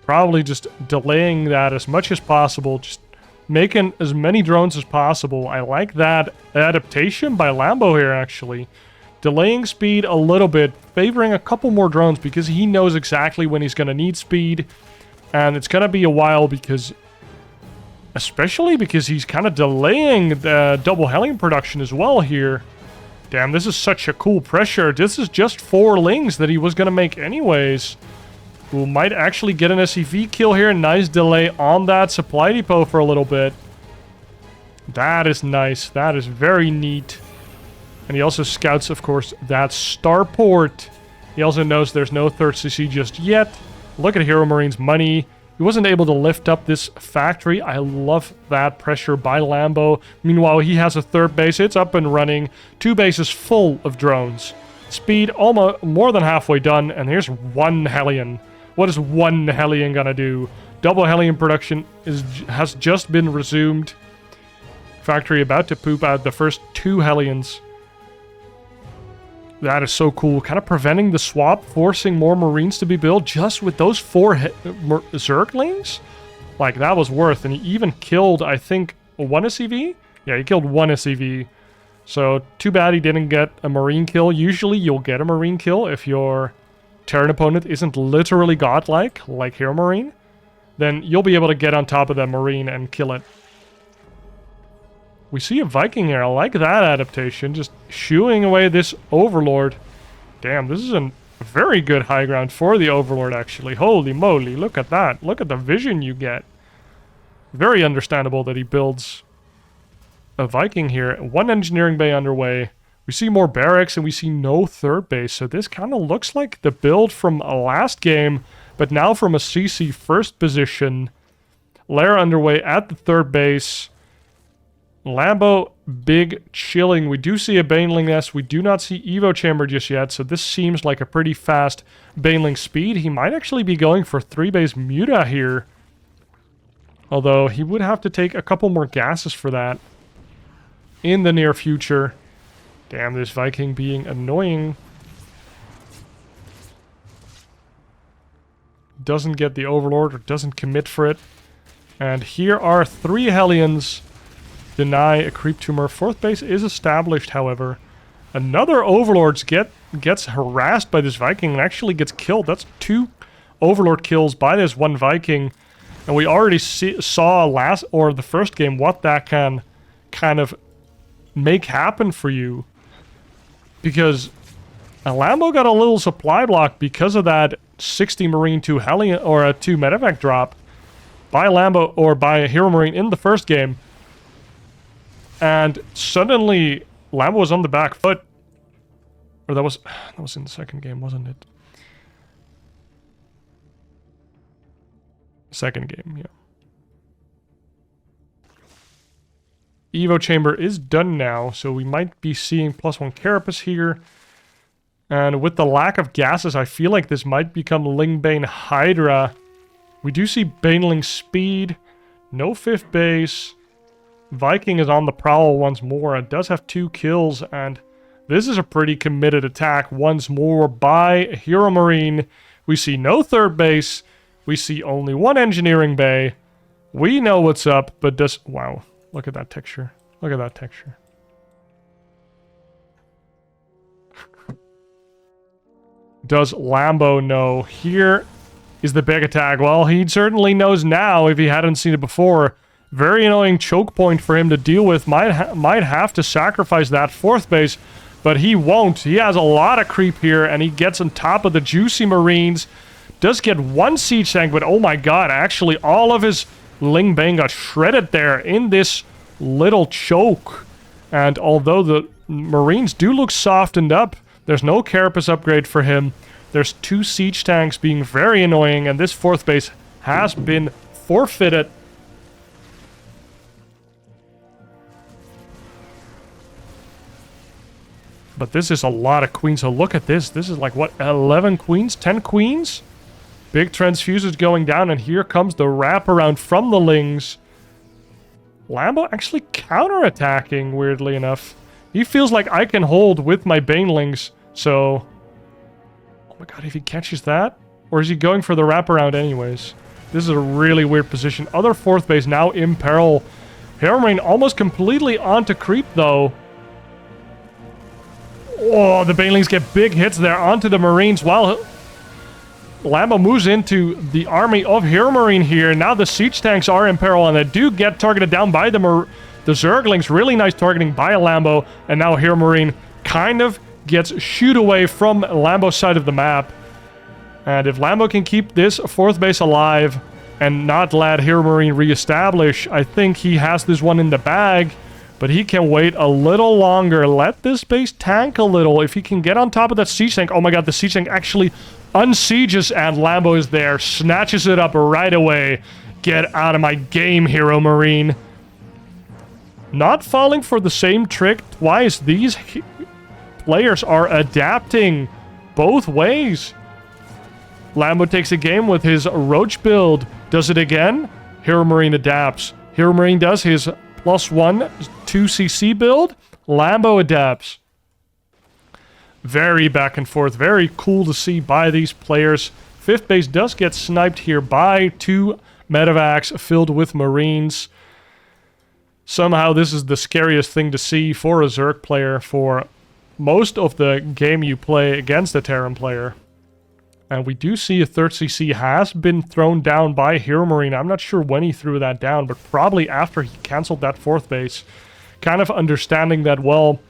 Probably just delaying that as much as possible. Just making as many drones as possible. I like that adaptation by Lambo here, actually. Delaying speed a little bit. Favoring a couple more drones because he knows exactly when he's going to need speed. And it's going to be a while because... especially because he's kind of delaying the double helling production as well here. Damn, this is such a cool pressure. This is just 4 lings that he was going to make anyways. Who might actually get an SCV kill here. Nice delay on that supply depot for a little bit. That is nice. That is very neat. And he also scouts, of course, that starport. He also knows there's no 3rd CC just yet. Look at HeRoMaRinE's money. He wasn't able to lift up this factory. I love that pressure by Lambo. Meanwhile, he has a 3rd base. It's up and running. 2 bases full of drones. Speed almost more than halfway done. And here's 1 Hellion. What is 1 Hellion gonna do? Double Hellion production has just been resumed. Factory about to poop out the first 2 Hellions. That is so cool. Kind of preventing the swap, forcing more Marines to be built just with those 4 Zerglings? Like, that was worth. And he even killed, I think, 1 SCV? Yeah, he killed 1 SCV. So, too bad he didn't get a Marine kill. Usually, you'll get a Marine kill if your Terran opponent isn't literally godlike, like HeRoMaRinE. Then you'll be able to get on top of that Marine and kill it. We see a Viking here. I like that adaptation. Just shooing away this Overlord. Damn, this is a very good high ground for the Overlord, actually. Holy moly, look at that. Look at the vision you get. Very understandable that he builds a Viking here. 1 engineering bay underway. We see more barracks and we see no 3rd base. So this kind of looks like the build from a last game, but now from a CC first position. Lair underway at the 3rd base. Lambo, big chilling. We do see a Baneling nest. We do not see Evo chamber just yet, so this seems like a pretty fast Baneling speed. He might actually be going for 3-base Muta here. Although, he would have to take a couple more gases for that in the near future. Damn, this Viking being annoying. Doesn't get the Overlord, or doesn't commit for it. And here are 3 Hellions. Deny a creep tumor. 4th base is established, however. Another Overlord gets harassed by this Viking and actually gets killed. That's 2 Overlord kills by this 1 Viking. And we already saw the first game what that can kind of make happen for you. Because Lambo got a little supply block because of that 60 Marine 2 Hellion or a 2 medevac drop by Lambo or by HeRoMaRinE in the first game. And suddenly, Lambo was on the back foot. Or that was in the second game, wasn't it? Second game, yeah. Evo chamber is done now, so we might be seeing +1 Carapace here. And with the lack of gases, I feel like this might become Lingbane Hydra. We do see Baneling speed, no 5th base. Viking is on the prowl once more. It does have 2 kills, and this is a pretty committed attack once more by HeRoMaRinE. We see no 3rd base. We see only 1 engineering bay. We know what's up, but does... Wow. Look at that texture. Look at that texture. Does Lambo know? Here is the big attack. Well, he certainly knows now if he hadn't seen it before. Very annoying choke point for him to deal with. Might have to sacrifice that 4th base, but he won't. He has a lot of creep here, and he gets on top of the juicy Marines. Does get 1 siege tank, but oh my god, actually all of his Lingbane got shredded there in this little choke. And although the Marines do look softened up, there's no Carapace upgrade for him. There's 2 siege tanks being very annoying, and this 4th base has been forfeited. But this is a lot of queens, so look at this. This is like, what, 11 queens? 10 queens? Big transfuses going down, and here comes the wraparound from the Lings. Lambo actually counterattacking, weirdly enough. He feels like I can hold with my Banelings, so... Oh my god, if he catches that? Or is he going for the wraparound anyways? This is a really weird position. Other 4th base now in peril. HeRoMaRinE almost completely onto creep, though. Oh, the Banelings get big hits there onto the Marines while... Lambo moves into the army of HeRoMaRinE here. Now the siege tanks are in peril, and they do get targeted down by the Zerglings. Really nice targeting by Lambo, and now HeRoMaRinE kind of gets shoot away from Lambo's side of the map. And if Lambo can keep this 4th base alive and not let HeRoMaRinE reestablish, I think he has this one in the bag. But he can wait a little longer. Let this base tank a little. If he can get on top of that siege tank. Oh my god, the siege tank actually unsieges, and Lambo is there. Snatches it up right away. Get out of my game, HeRoMaRinE. Not falling for the same trick twice. These players are adapting both ways. Lambo takes a game with his Roach build. Does it again? HeRoMaRinE adapts. HeRoMaRinE does his +1 2cc build. Lambo adapts. Very back and forth. Very cool to see by these players. 5th base does get sniped here by 2 medevacs filled with Marines. Somehow this is the scariest thing to see for a Zerg player for most of the game you play against a Terran player. And we do see a 3rd CC has been thrown down by HeRoMaRinE. I'm not sure when he threw that down, but probably after he cancelled that 4th base. Kind of understanding that, well,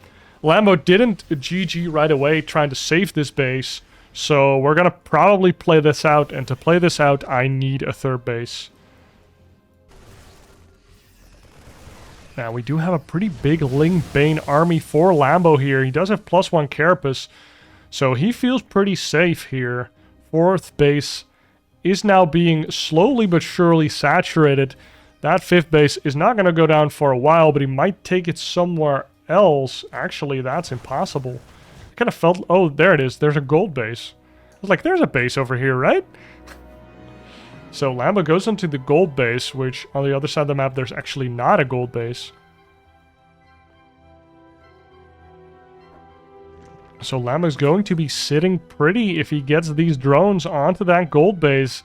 Lambo didn't GG right away trying to save this base. So we're going to probably play this out. And to play this out, I need a 3rd base. Now, we do have a pretty big Lingbane army for Lambo here. He does have +1 Carapace. So he feels pretty safe here. 4th base is now being slowly but surely saturated. That 5th base is not going to go down for a while, but he might take it somewhere else. Actually, that's impossible. I kind of felt... Oh, there it is. There's a gold base. I was like, there's a base over here, right? So Lambo goes into the gold base, which on the other side of the map, there's actually not a gold base. So Lambo's going to be sitting pretty if he gets these drones onto that gold base.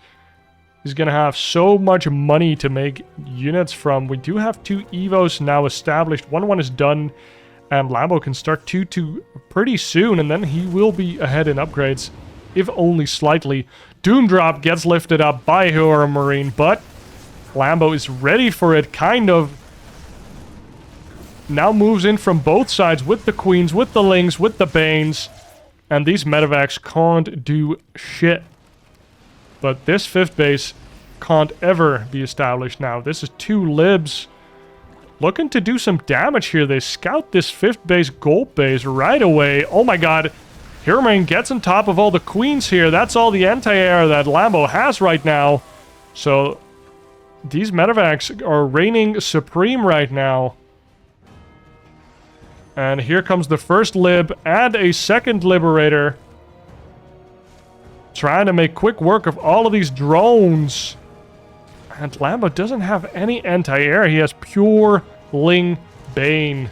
He's going to have so much money to make units from. We do have 2 Evos now established. One is done, and Lambo can start 2-2 pretty soon, and then he will be ahead in upgrades, if only slightly. Doomdrop gets lifted up by HeRoMaRinE, but Lambo is ready for it, kind of. Now moves in from both sides with the Queens, with the Lings, with the Banes. And these medevacs can't do shit. But this 5th base can't ever be established now. This is 2 libs looking to do some damage here. They scout this 5th base gold base right away. Oh my god. HeRoMaRinE gets on top of all the Queens here. That's all the anti-air that Lambo has right now. So these medevacs are reigning supreme right now. And here comes the first lib and a second liberator. Trying to make quick work of all of these drones. And Lambo doesn't have any anti-air. He has pure Ling Bane.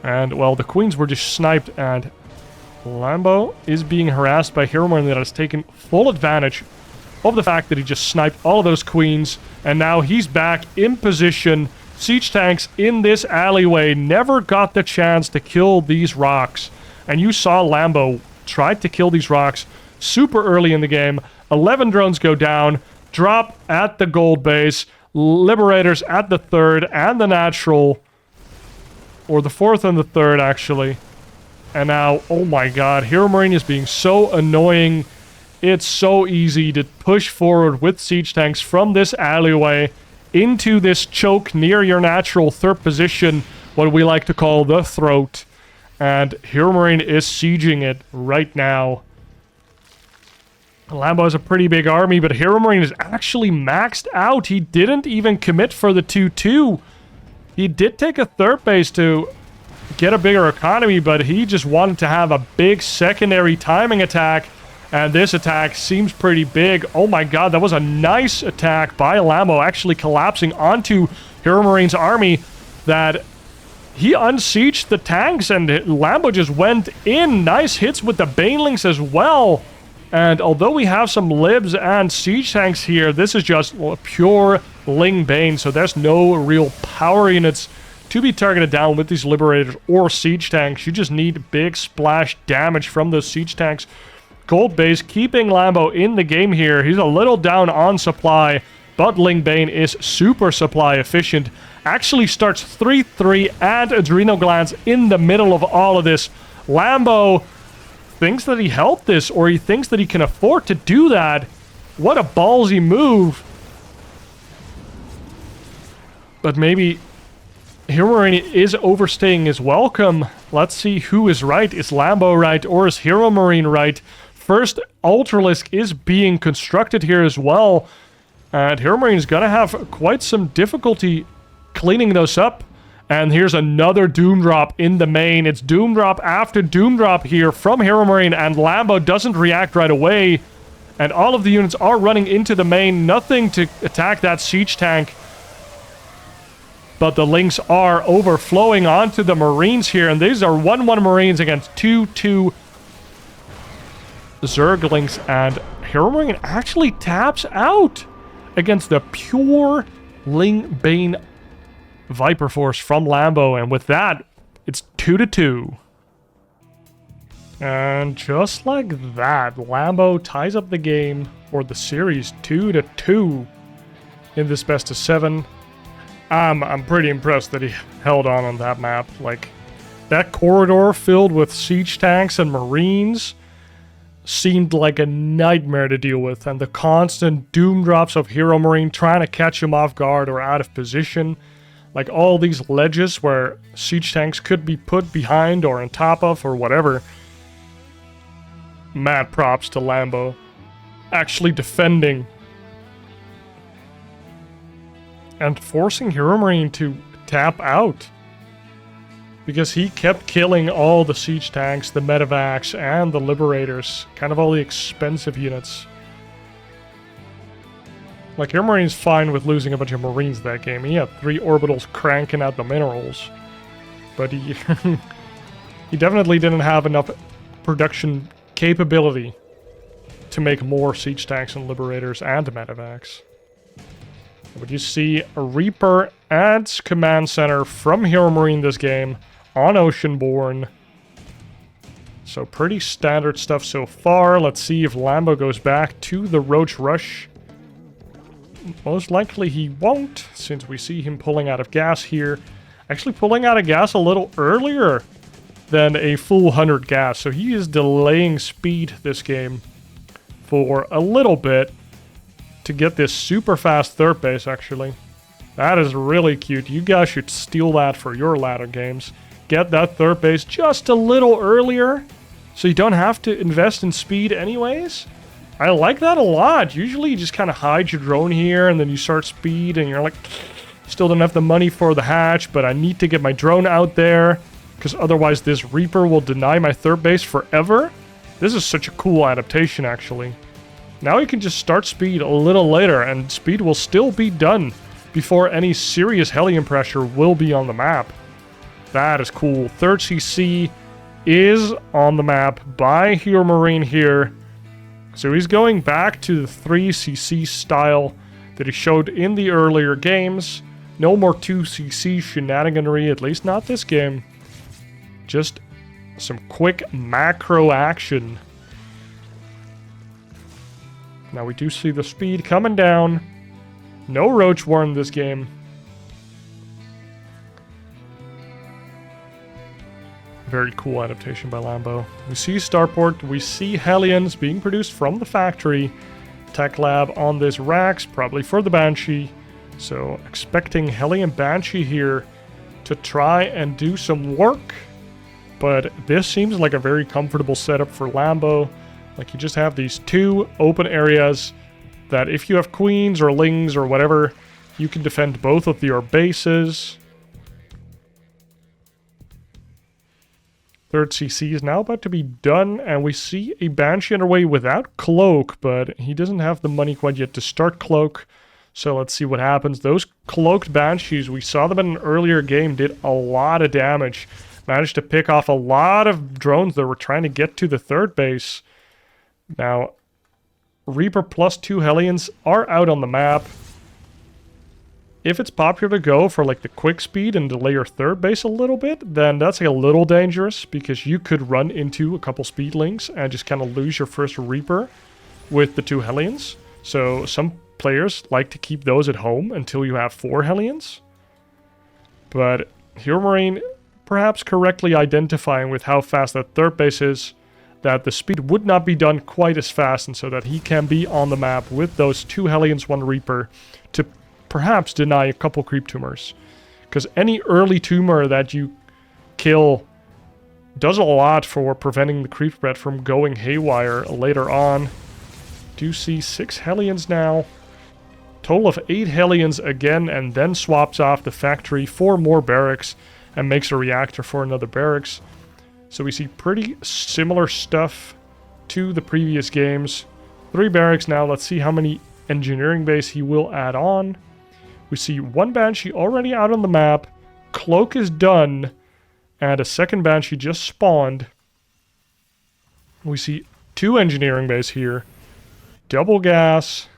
And, well, the queens were just sniped, and Lambo is being harassed by HeRoMaRinE that has taken full advantage of the fact that he just sniped all of those queens. And now he's back in position. Siege tanks in this alleyway never got the chance to kill these rocks. And you saw Lambo tried to kill these rocks super early in the game. 11 drones go down, drop at the gold base, liberators at the third and the natural, or the fourth and the third actually. And now, oh my god, HeRoMaRinE is being so annoying. It's so easy to push forward with siege tanks from this alleyway into this choke near your natural third position, what we like to call the throat. And HeRoMaRinE is sieging it right now. Lambo has a pretty big army, but HeRoMaRinE is actually maxed out. He didn't even commit for the 2-2. He did take a third base to get a bigger economy, but he just wanted to have a big secondary timing attack. And this attack seems pretty big. Oh my god, that was a nice attack by Lambo, actually collapsing onto HeRoMaRinE's army. That he unsieged the tanks, and Lambo just went in. Nice hits with the Banelings as well. And although we have some libs and siege tanks here, this is just pure Ling Bane, so there's no real power units to be targeted down with these liberators or siege tanks. You just need big splash damage from those siege tanks. Gold base keeping Lambo in the game here. He's a little down on supply, but Ling Bane is super supply efficient. Actually starts 3-3 and adrenal glands in the middle of all of this. Lambo thinks that he held this, or he thinks that he can afford to do that. What a ballsy move. But maybe HeRoMaRinE is overstaying his welcome. Let's see who is right. Is Lambo right, or is HeRoMaRinE right? First Ultralisk is being constructed here as well. And HeRoMaRinE is going to have quite some difficulty cleaning those up. And here's another Doom Drop in the main. It's Doom Drop after Doom Drop here from HeRoMaRinE, and Lambo doesn't react right away. And all of the units are running into the main. Nothing to attack that siege tank. But the links are overflowing onto the Marines here. And these are 1-1 Marines against 2-2 Zerglings. And HeRoMaRinE actually taps out against the pure Ling Bane Viper Force from Lambo. And with that, it's 2-2. And just like that, Lambo ties up the game, or the series, 2-2 in this best of 7. I'm pretty impressed that he held on that map. Like, that corridor filled with siege tanks and Marines seemed like a nightmare to deal with, and the constant doom drops of HeRoMaRinE trying to catch him off guard or out of position. Like all these ledges where siege tanks could be put behind or on top of or whatever. Mad props to Lambo. Actually defending. And forcing HeRoMaRinE to tap out. Because he kept killing all the siege tanks, the medevacs, and the liberators. Kind of all the expensive units. Like, HeRoMaRiNE's fine with losing a bunch of Marines that game. He had 3 orbitals cranking out the minerals. But he... he definitely didn't have enough production capability to make more siege tanks and liberators and medevacs. But you see a Reaper adds command center from HeRoMaRiNE this game on Oceanborn. So pretty standard stuff so far. Let's see if Lambo goes back to the Roach Rush. Most likely he won't, since we see him pulling out of gas here. Actually pulling out of gas a little earlier than a full 100 gas. So he is delaying speed this game for a little bit to get this super fast third base, actually. That is really cute. You guys should steal that for your ladder games. Get that third base just a little earlier, so you don't have to invest in speed anyways. I like that a lot. Usually you just kind of hide your drone here and then you start speed and you're like, still don't have the money for the hatch, but I need to get my drone out there because otherwise this Reaper will deny my third base forever. This is such a cool adaptation, actually. Now you can just start speed a little later and speed will still be done before any serious helium pressure will be on the map. That is cool. Third CC is on the map by HeRoMaRinE here. So he's going back to the 3cc style that he showed in the earlier games. No more 2cc shenaniganry, at least not this game. Just some quick macro action. Now we do see the speed coming down. No Roach War in this game. Very cool adaptation by Lambo. We see Starport, we see Hellions being produced from the factory. Tech lab on this racks, probably for the Banshee. So expecting Hellion Banshee here to try and do some work. But this seems like a very comfortable setup for Lambo. Like you just have these two open areas that if you have queens or lings or whatever, you can defend both of your bases. Third CC is now about to be done, and we see a Banshee underway without Cloak, but he doesn't have the money quite yet to start Cloak. So let's see what happens. Those cloaked Banshees, we saw them in an earlier game, did a lot of damage. Managed to pick off a lot of drones that were trying to get to the third base. Now, Reaper plus 2 Hellions are out on the map. If it's popular to go for like the quick speed and delay your third base a little bit, then that's like a little dangerous because you could run into a couple speedlings and just kind of lose your first Reaper with the 2 Hellions. So some players like to keep those at home until you have 4 Hellions. But HeRoMaRinE perhaps correctly identifying with how fast that third base is, that the speed would not be done quite as fast, and so that he can be on the map with those 2 Hellions, 1 Reaper to perhaps deny a couple creep tumors. Because any early tumor that you kill does a lot for preventing the creep spread from going haywire later on. Do see 6 Hellions now. Total of 8 Hellions again, and then swaps off the factory for more barracks and makes a reactor for another barracks. So we see pretty similar stuff to the previous games. 3 barracks now. Let's see how many engineering base he will add on. We see 1 Banshee already out on the map. Cloak is done. And a second Banshee just spawned. We see 2 engineering base here. Double gas.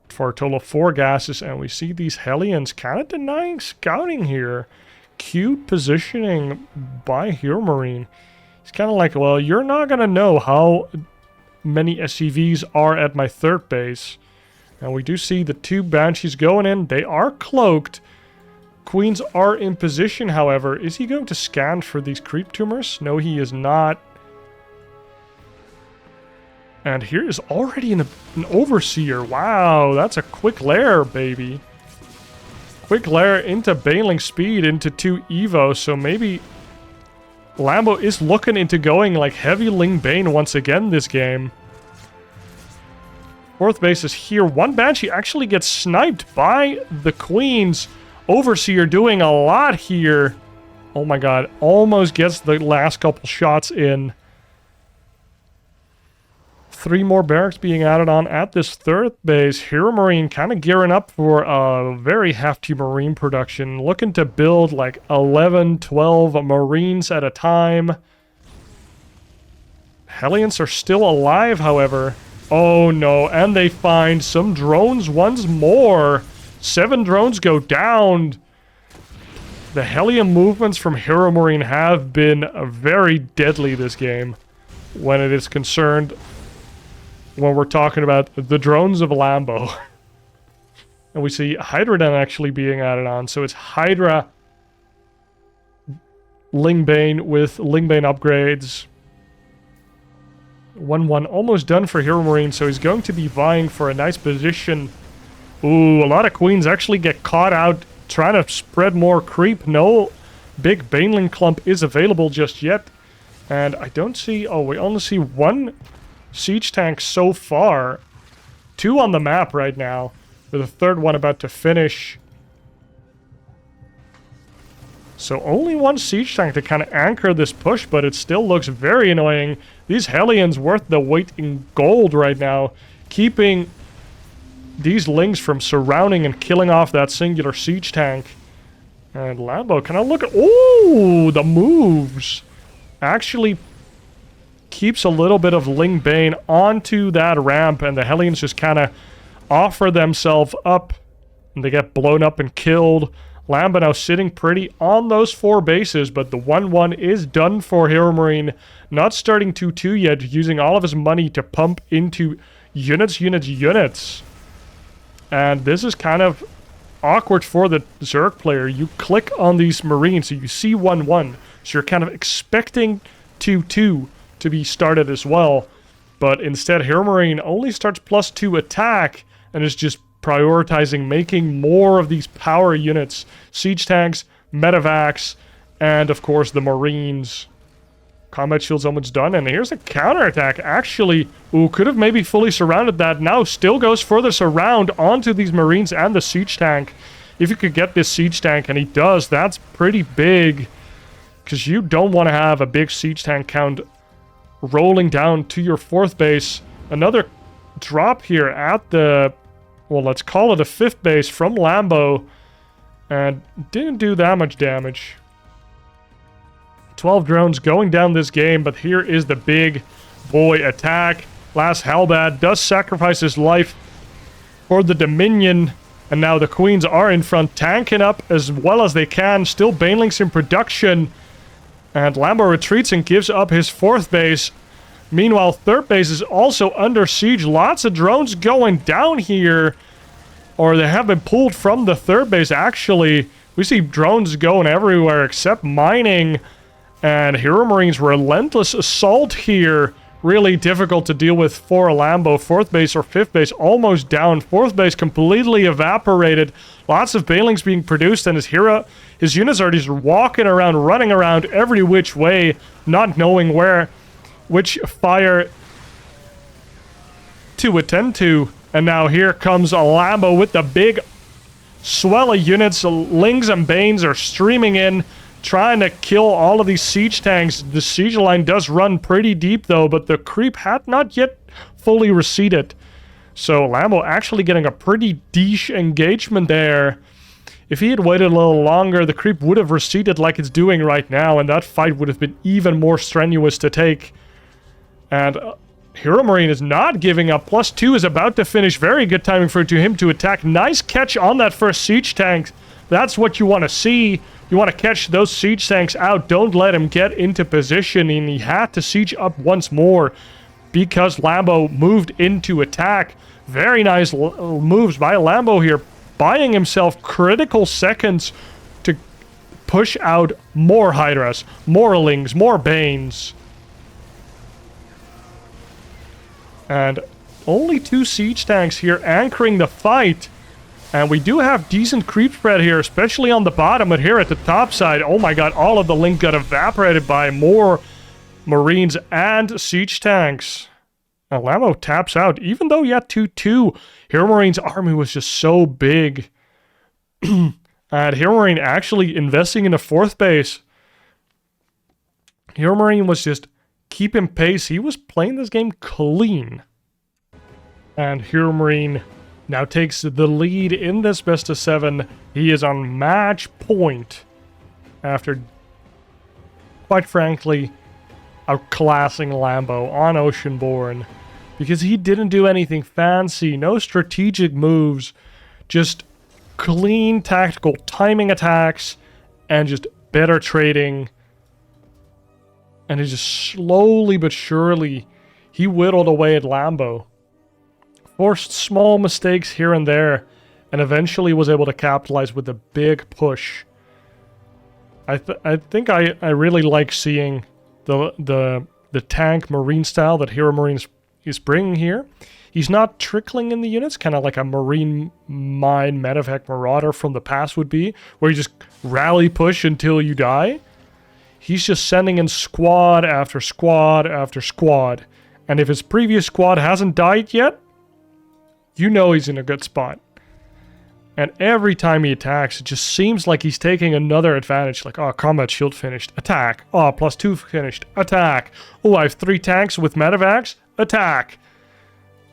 For a total of 4 gases. And we see these Hellions kind of denying scouting here. Cute positioning by HeRoMaRinE. He's kind of like, well, you're not going to know how many SCVs are at my third base. And we do see the 2 Banshees going in. They are cloaked. Queens are in position, however. Is he going to scan for these creep tumors? No, he is not. And here is already an Overseer. Wow, that's a quick lair, baby. Quick lair into Baneling speed into 2 Evo, so maybe Lambo is looking into going like heavy Ling Bane once again this game. 4th base is here. 1 Banshee actually gets sniped by the Queens. Overseer doing a lot here. Oh my god, almost gets the last couple shots in. 3 more barracks being added on at this 3rd base. HeRoMaRinE kind of gearing up for a very hefty Marine production. Looking to build like 11, 12 Marines at a time. Hellions are still alive, however. Oh no, and they find some drones once more. 7 drones go down. The Hellion movements from HeRoMaRinE have been very deadly this game when it is concerned. When we're talking about the drones of Lambo. And we see Hydra then actually being added on. So it's Hydra, Lingbane with Lingbane upgrades. 1-1 almost done for HeRoMaRinE, so he's going to be vying for a nice position. Ooh, a lot of Queens actually get caught out trying to spread more creep. No big Baneling clump is available just yet. And I don't see... Oh, we only see 1 siege tanks so far. 2 on the map right now, with a third one about to finish. So only 1 siege tank to kind of anchor this push, but it still looks very annoying. These Hellions worth the weight in gold right now, keeping these Lings from surrounding and killing off that singular siege tank. And Lambo, can I look at... Oh, the moves! Actually keeps a little bit of Ling Bane onto that ramp, and the Hellions just kind of offer themselves up, and they get blown up and killed. Lambo now sitting pretty on those 4 bases, but the 1-1 is done for HeRoMaRinE. Not starting 2-2 yet, using all of his money to pump into units. And this is kind of awkward for the Zerg player. You click on these Marines, so you see 1-1. So you're kind of expecting 2-2 to be started as well. But instead, HeRoMaRinE only starts +2 attack and is just prioritizing making more of these power units. Siege tanks, medevacs, and of course the Marines. Combat shield's almost done, and here's a counterattack. Actually, ooh, could have maybe fully surrounded that. Now still goes for the surround onto these Marines and the siege tank. If you could get this siege tank, and he does, that's pretty big. Because you don't want to have a big siege tank count rolling down to your 4th base. Another drop here at the... well, let's call it a 5th base from Lambo. And didn't do that much damage. 12 drones going down this game, but here is the big boy attack. Last Hellbat does sacrifice his life for the Dominion. And now the Queens are in front, tanking up as well as they can. Still Banelings in production. And Lambo retreats and gives up his 4th base. Meanwhile, 3rd base is also under siege. Lots of drones going down here. Or they have been pulled from the 3rd base, actually. We see drones going everywhere except mining. And HeRoMaRinE's relentless assault here. Really difficult to deal with for Lambo. 4th base or 5th base almost down. 4th base completely evaporated. Lots of Banelings being produced, and his units are just walking around, running around every which way, not knowing which fire to attend to. And now here comes a Lambo with the big swell of units. Lings and Banes are streaming in, trying to kill all of these siege tanks. The siege line does run pretty deep though, but the creep had not yet fully receded. So Lambo actually getting a pretty niche engagement there. If he had waited a little longer, the creep would have receded like it's doing right now, and that fight would have been even more strenuous to take. And HeRoMaRinE is not giving up. +2 is about to finish. Very good timing for him to attack. Nice catch on that first siege tank. That's what you want to see. You want to catch those siege tanks out. Don't let him get into position. And he had to siege up once more because Lambo moved into attack. Very nice moves by Lambo here, buying himself critical seconds to push out more Hydras, more Lings, more Banes. And only 2 siege tanks here anchoring the fight. And we do have decent creep spread here, especially on the bottom, but here at the top side, oh my god, all of the Link got evaporated by more Marines and siege tanks. Now Lambo taps out, even though he had 2-2. HeRoMaRinE's army was just so big. And HeRoMaRinE actually investing in a 4th base. HeRoMaRinE was just keeping pace. He was playing this game clean. And HeRoMaRinE now takes the lead in this best of 7. He is on match point after, quite frankly, outclassing Lambo on Oceanborn, because he didn't do anything fancy, no strategic moves, just clean tactical timing attacks and just better trading. And it just slowly but surely he whittled away at Lambo. Forced small mistakes here and there, and eventually was able to capitalize with a big push. I think I really like seeing the tank Marine style that HeRoMaRinE is bringing here. He's not trickling in the units, kind of like a Marine Mine Medevac Marauder from the past would be, where you just rally push until you die. He's just sending in squad after squad after squad. And if his previous squad hasn't died yet, you know he's in a good spot. And every time he attacks, it just seems like he's taking another advantage. Like, oh, combat shield finished. Attack. Oh, +2 finished. Attack. Oh, I have 3 tanks with medevacs. Attack.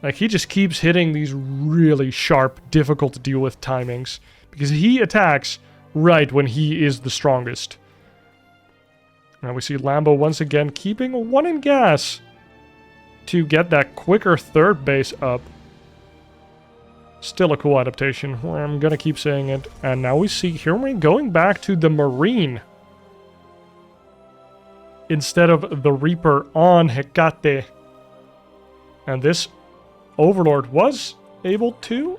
Like, he just keeps hitting these really sharp, difficult to deal with timings. Because he attacks right when he is the strongest. Now we see Lambo once again keeping 1 in gas to get that quicker third base up. Still a cool adaptation. I'm gonna keep saying it. And now we see HeRoMaRinE going back to the Marine instead of the Reaper on Hecate. And this Overlord wasn't able to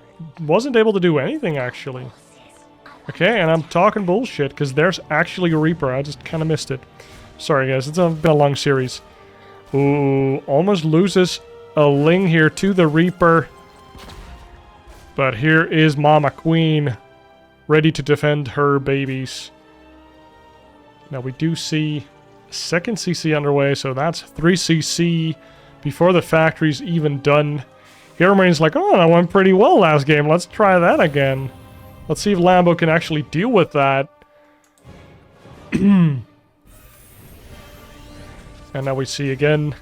do anything actually. Okay, and I'm talking bullshit because there's actually a Reaper. I just kind of missed it. Sorry guys, it's been a long series. Ooh, almost loses a Ling here to the Reaper. But here is Mama Queen, ready to defend her babies. Now we do see second CC underway, so that's 3 CC before the factory's even done. HeRoMaRiNE's like, oh, that went pretty well last game. Let's try that again. Let's see if Lambo can actually deal with that. And now we see again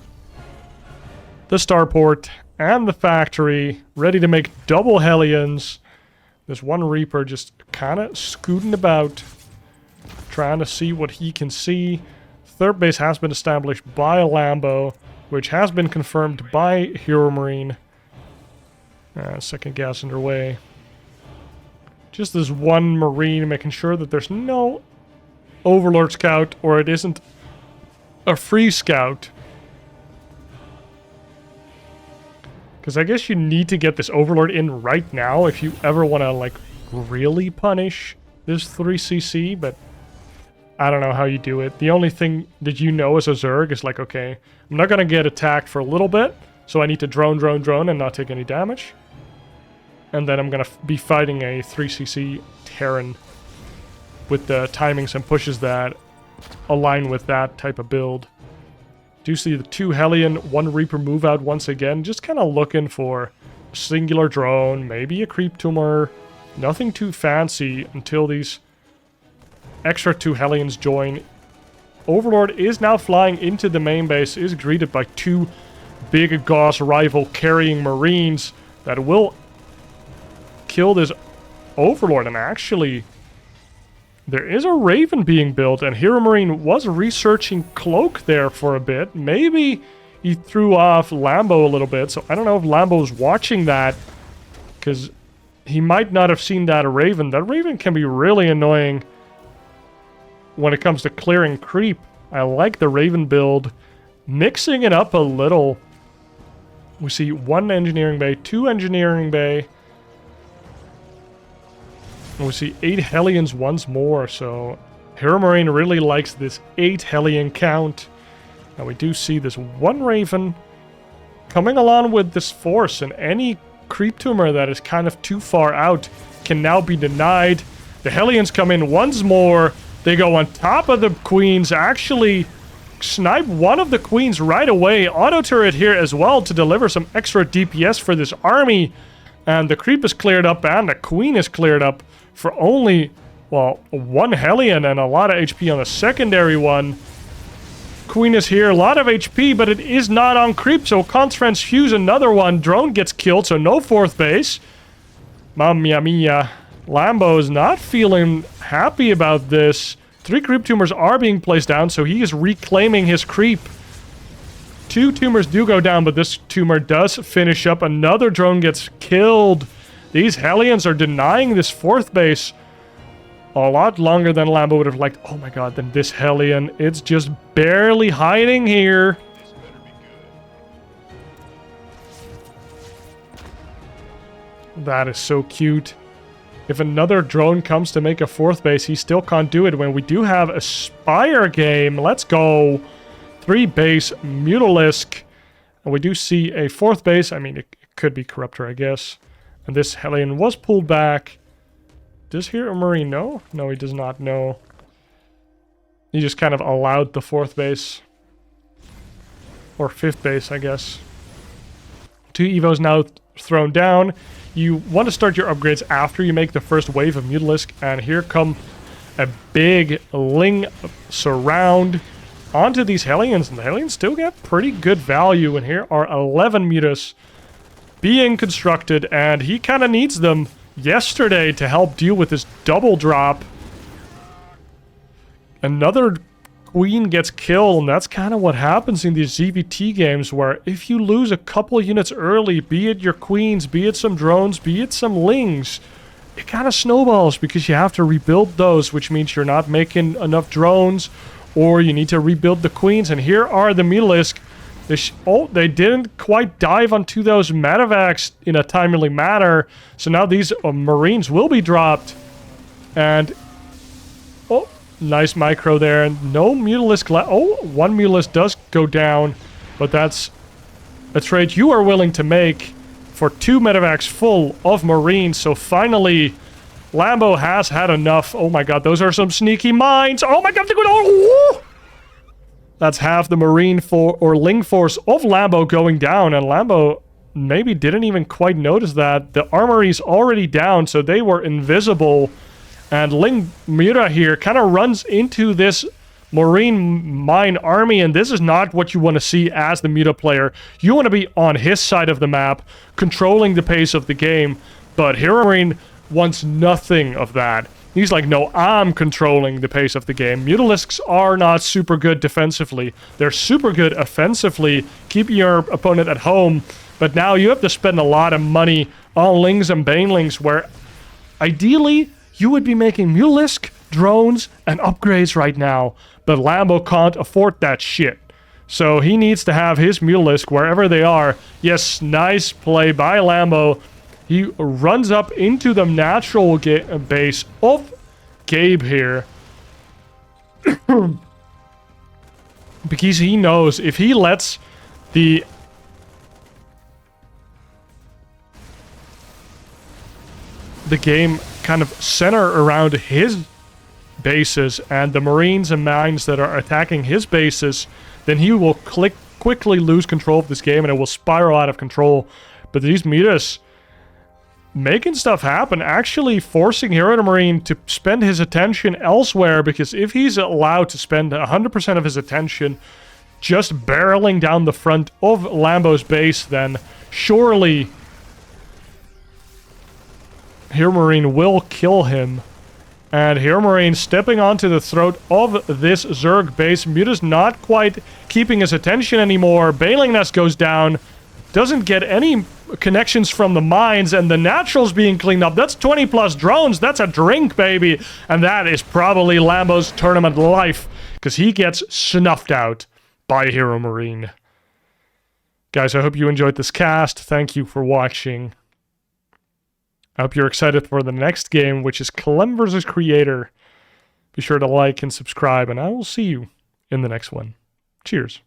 the starport and the factory ready to make double Hellions. There's one Reaper just kind of scooting about, trying to see what he can see. Third base has been established by Lambo, which has been confirmed by HeRoMaRiNE. Second gas underway. Just this one Marine, making sure that there's no Overlord Scout, or it isn't a free Scout. Because I guess you need to get this Overlord in right now if you ever want to, like, really punish this 3cc, but I don't know how you do it. The only thing that you know as a Zerg is like, okay, I'm not going to get attacked for a little bit, so I need to drone, and not take any damage. And then I'm going to be fighting a 3cc Terran with the timings and pushes that align with that type of build. Do see the 2 Hellion, 1 Reaper move out once again. Just kind of looking for a singular drone, maybe a creep tumor. Nothing too fancy until these extra 2 Hellions join. Overlord is now flying into the main base, is greeted by 2 big Gauss rival carrying Marines that will kill this Overlord. And actually, there is a Raven being built, and HeRoMaRiNE was researching Cloak there for a bit. Maybe he threw off Lambo a little bit, so I don't know if Lambo's watching that, because he might not have seen that Raven. That Raven can be really annoying when it comes to clearing creep. I like the Raven build, mixing it up a little. We see 1 engineering bay, 2 engineering bay. And we see 8 Hellions once more, so HeRoMaRiNE really likes this 8 Hellion count. Now we do see this 1 Raven coming along with this force, and any creep tumor that is kind of too far out can now be denied. The Hellions come in once more. They go on top of the Queens, actually snipe one of the Queens right away. Auto turret here as well to deliver some extra DPS for this army. And the creep is cleared up and the Queen is cleared up for only, well, 1 Hellion and a lot of HP on the secondary one. Queen is here, a lot of HP, but it is not on creep, so can't transfuse another one. Drone gets killed, so no 4th base. Mamma mia. Lambo is not feeling happy about this. 3 creep tumors are being placed down, so he is reclaiming his creep. 2 tumors do go down, but this tumor does finish up. Another drone gets killed. These Hellions are denying this 4th base a lot longer than Lambo would have liked. Oh my god, then this Hellion, it's just barely hiding here. That is so cute. If another drone comes to make a 4th base, he still can't do it when we do have a Spire game. Let's go. 3 base Mutalisk. And we do see a 4th base. I mean, it could be Corruptor, I guess. And this Hellion was pulled back. Does HeRoMaRiNE know? No, he does not know. He just kind of allowed the 4th base. or 5th base, I guess. 2 Evos now thrown down. You want to start your upgrades after you make the first wave of Mutalisk, and here come a big Ling surround onto these Hellions, and the Hellions still get pretty good value, and here are 11 Mutas being constructed, and he kind of needs them yesterday to help deal with this double drop. Another Queen gets killed, and that's kind of what happens in these ZVT games, where if you lose a couple units early, be it your Queens, be it some drones, be it some Lings, it kind of snowballs because you have to rebuild those, which means you're not making enough drones, or you need to rebuild the Queens. And here are the Mutalisk. They didn't quite dive onto those Medivacs in a timely manner, so now these Marines will be dropped. And oh, nice micro there. No Mutalisk left. Oh, one Mutalisk does go down, but that's a trade you are willing to make for 2 Medivacs full of Marines. So finally, Lambo has had enough. Oh my god, those are some sneaky mines. Oh my god, oh! That's half the Marine or Ling force of Lambo going down, and Lambo maybe didn't even quite notice that. The armory's already down, so they were invisible. And Ling Muta here kind of runs into this Marine mine army, and this is not what you want to see as the Muta player. You want to be on his side of the map, controlling the pace of the game, but HeRoMaRinE wants nothing of that. He's like, no, I'm controlling the pace of the game. Mutalisks are not super good defensively. They're super good offensively, keeping your opponent at home, but now you have to spend a lot of money on Lings and Banelings, where ideally you would be making Mutalisk, drones, and upgrades right now, but Lambo can't afford that shit. So he needs to have his Mutalisk wherever they are. Yes, nice play by Lambo. He runs up into the natural base of Gabe here. Because he knows if he lets the game kind of center around his bases and the Marines and mines that are attacking his bases, then he will quickly lose control of this game and it will spiral out of control. But these Mutas making stuff happen, actually forcing HeRoMaRinE to spend his attention elsewhere, because if he's allowed to spend 100% of his attention just barreling down the front of Lambo's base, then surely HeRoMaRinE will kill him. And HeRoMaRinE stepping onto the throat of this Zerg base. Muta's not quite keeping his attention anymore. Baneling Nest goes down. Doesn't get any connections from the mines, and the naturals being cleaned up. That's 20 plus drones. That's a drink, baby. And that is probably Lambo's tournament life, because he gets snuffed out by HeRoMaRinE. Guys, I hope you enjoyed this cast. Thank you for watching. I hope you're excited for the next game, which is Clem vs. Creator. Be sure to like and subscribe, and I will see you in the next one. Cheers.